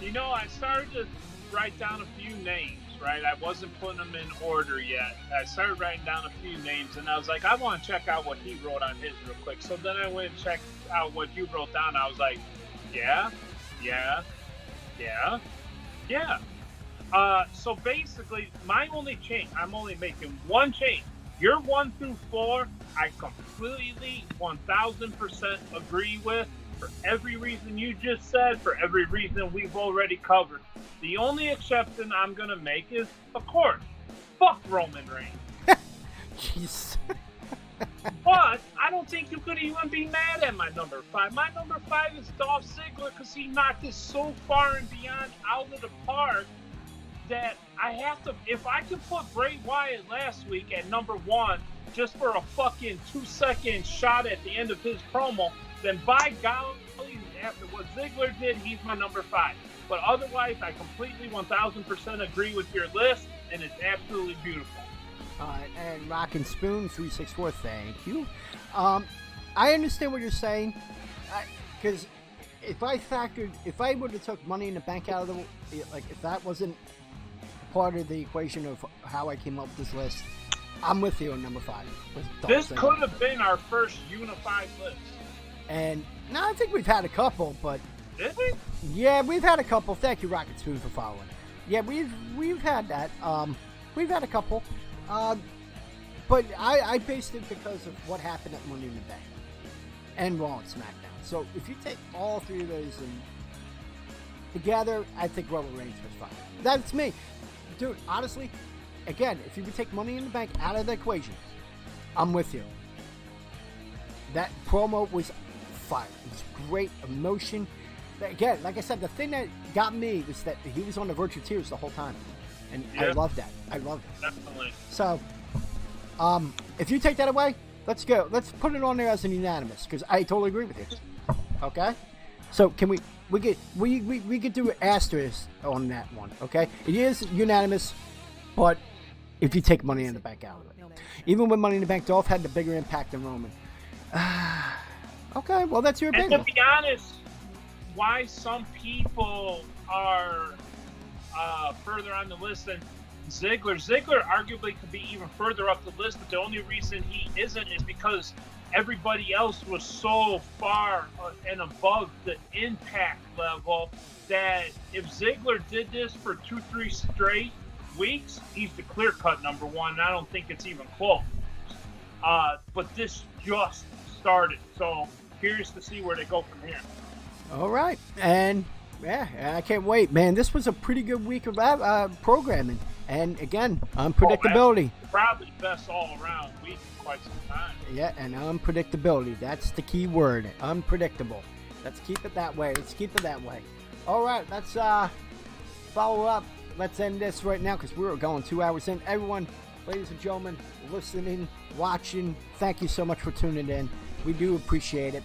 [SPEAKER 2] You know, I started to write down a few names, right? I wasn't putting them in order yet. I started writing down a few names, and I was like, I want to check out what he wrote on his real quick. So then I went and checked out what you wrote down. I was like, yeah. So basically, my only change, I'm only making one change. Your 1 through 4, I completely 1000% agree with. For every reason you just said, for every reason we've already covered. The only exception I'm going to make is, of course, fuck Roman Reigns.
[SPEAKER 1] Jeez.
[SPEAKER 2] But I don't think you could even be mad at my number 5. My number 5 is Dolph Ziggler because he knocked it so far and beyond out of the park that I have to. If I could put Bray Wyatt last week at number 1 just for a fucking 2-second shot at the end of his promo, then by golly, after what Ziggler did, he's my number 5. But otherwise, I completely 1000% agree with your list, and it's absolutely beautiful.
[SPEAKER 1] All right, and Rockin' Spoon 364, thank you. I understand what you're saying, because if I would have took Money in the Bank out of the, like, if that wasn't part of the equation of how I came up with this list, I'm with you on number 5.
[SPEAKER 2] This could have been our first unified list.
[SPEAKER 1] And no, I think we've had a couple, but
[SPEAKER 2] did we?
[SPEAKER 1] Yeah, we've had a couple. Thank you, Rocket Spoon, for following. Yeah, we've had that. We've had a couple. But I based it because of what happened at Money in the Bank and Raw and SmackDown. So if you take all 3 of those and together, I think Roman Reigns was fine. That's me. Dude, honestly, again, if you would take Money in the Bank out of the equation, I'm with you. That promo was fire. It was great emotion. Again, like I said, the thing that got me was that he was on the verge of tears the whole time. And yeah. I love that. I love it.
[SPEAKER 2] Definitely.
[SPEAKER 1] So, if you take that away, let's go. Let's put it on there as an unanimous, because I totally agree with you. Okay? So, can we could do an asterisk on that one, okay? It is unanimous, but if you take Money in the Bank out of it. Even when Money in the Bank, Dolph had the bigger impact than Roman. Okay, well, that's your opinion.
[SPEAKER 2] And to be honest, why some people are further on the list than Ziggler. Ziggler arguably could be even further up the list, but the only reason he isn't is because everybody else was so far and above the impact level that if Ziggler did this for 2-3 straight weeks, he's the clear-cut number 1, and I don't think it's even close. But this just started, so curious to see where they go from here. All
[SPEAKER 1] right, and yeah, I can't wait, man. This was a pretty good week of programming, and again, unpredictability.
[SPEAKER 2] Probably best all-around week in quite some time.
[SPEAKER 1] Yeah, and unpredictability. That's the key word, unpredictable. Let's keep it that way. All right, let's follow up. Let's end this right now because we're going 2 hours in. Everyone, ladies and gentlemen, listening, watching, thank you so much for tuning in. We do appreciate it.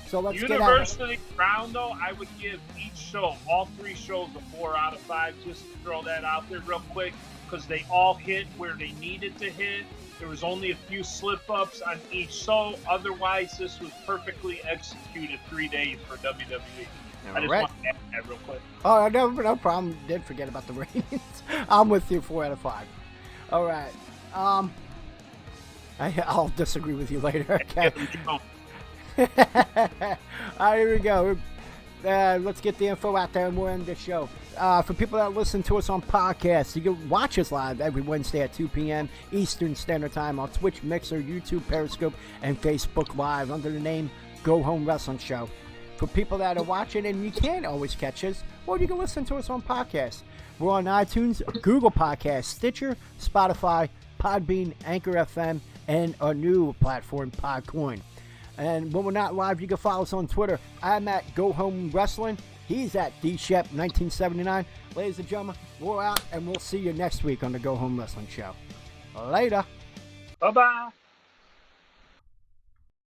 [SPEAKER 1] So let's get out.
[SPEAKER 2] University round, though, I would give each show, all 3 shows, a 4 out of 5. Just to throw that out there real quick, because they all hit where they needed to hit. There was only a few slip-ups on each show. Otherwise, this was perfectly executed 3 days for WWE. I just want to add that real quick.
[SPEAKER 1] Oh, no problem. Did forget about the ratings. I'm with you, 4 out of 5. All right. I'll disagree with you later. Okay. All right, here we go. Let's get the info out there and we'll end the show. For people that listen to us on podcasts, you can watch us live every Wednesday at 2 p.m. Eastern Standard Time on Twitch, Mixer, YouTube, Periscope, and Facebook Live under the name Go Home Wrestling Show. For people that are watching and you can't always catch us, well, you can listen to us on podcasts. We're on iTunes, Google Podcasts, Stitcher, Spotify, Podbean, Anchor FM, and our new platform, Podcoin. And when we're not live, you can follow us on Twitter. I'm at Go Home Wrestling. He's at DShep1979. Ladies and gentlemen, we're out, and we'll see you next week on the Go Home Wrestling Show. Later.
[SPEAKER 2] Bye-bye.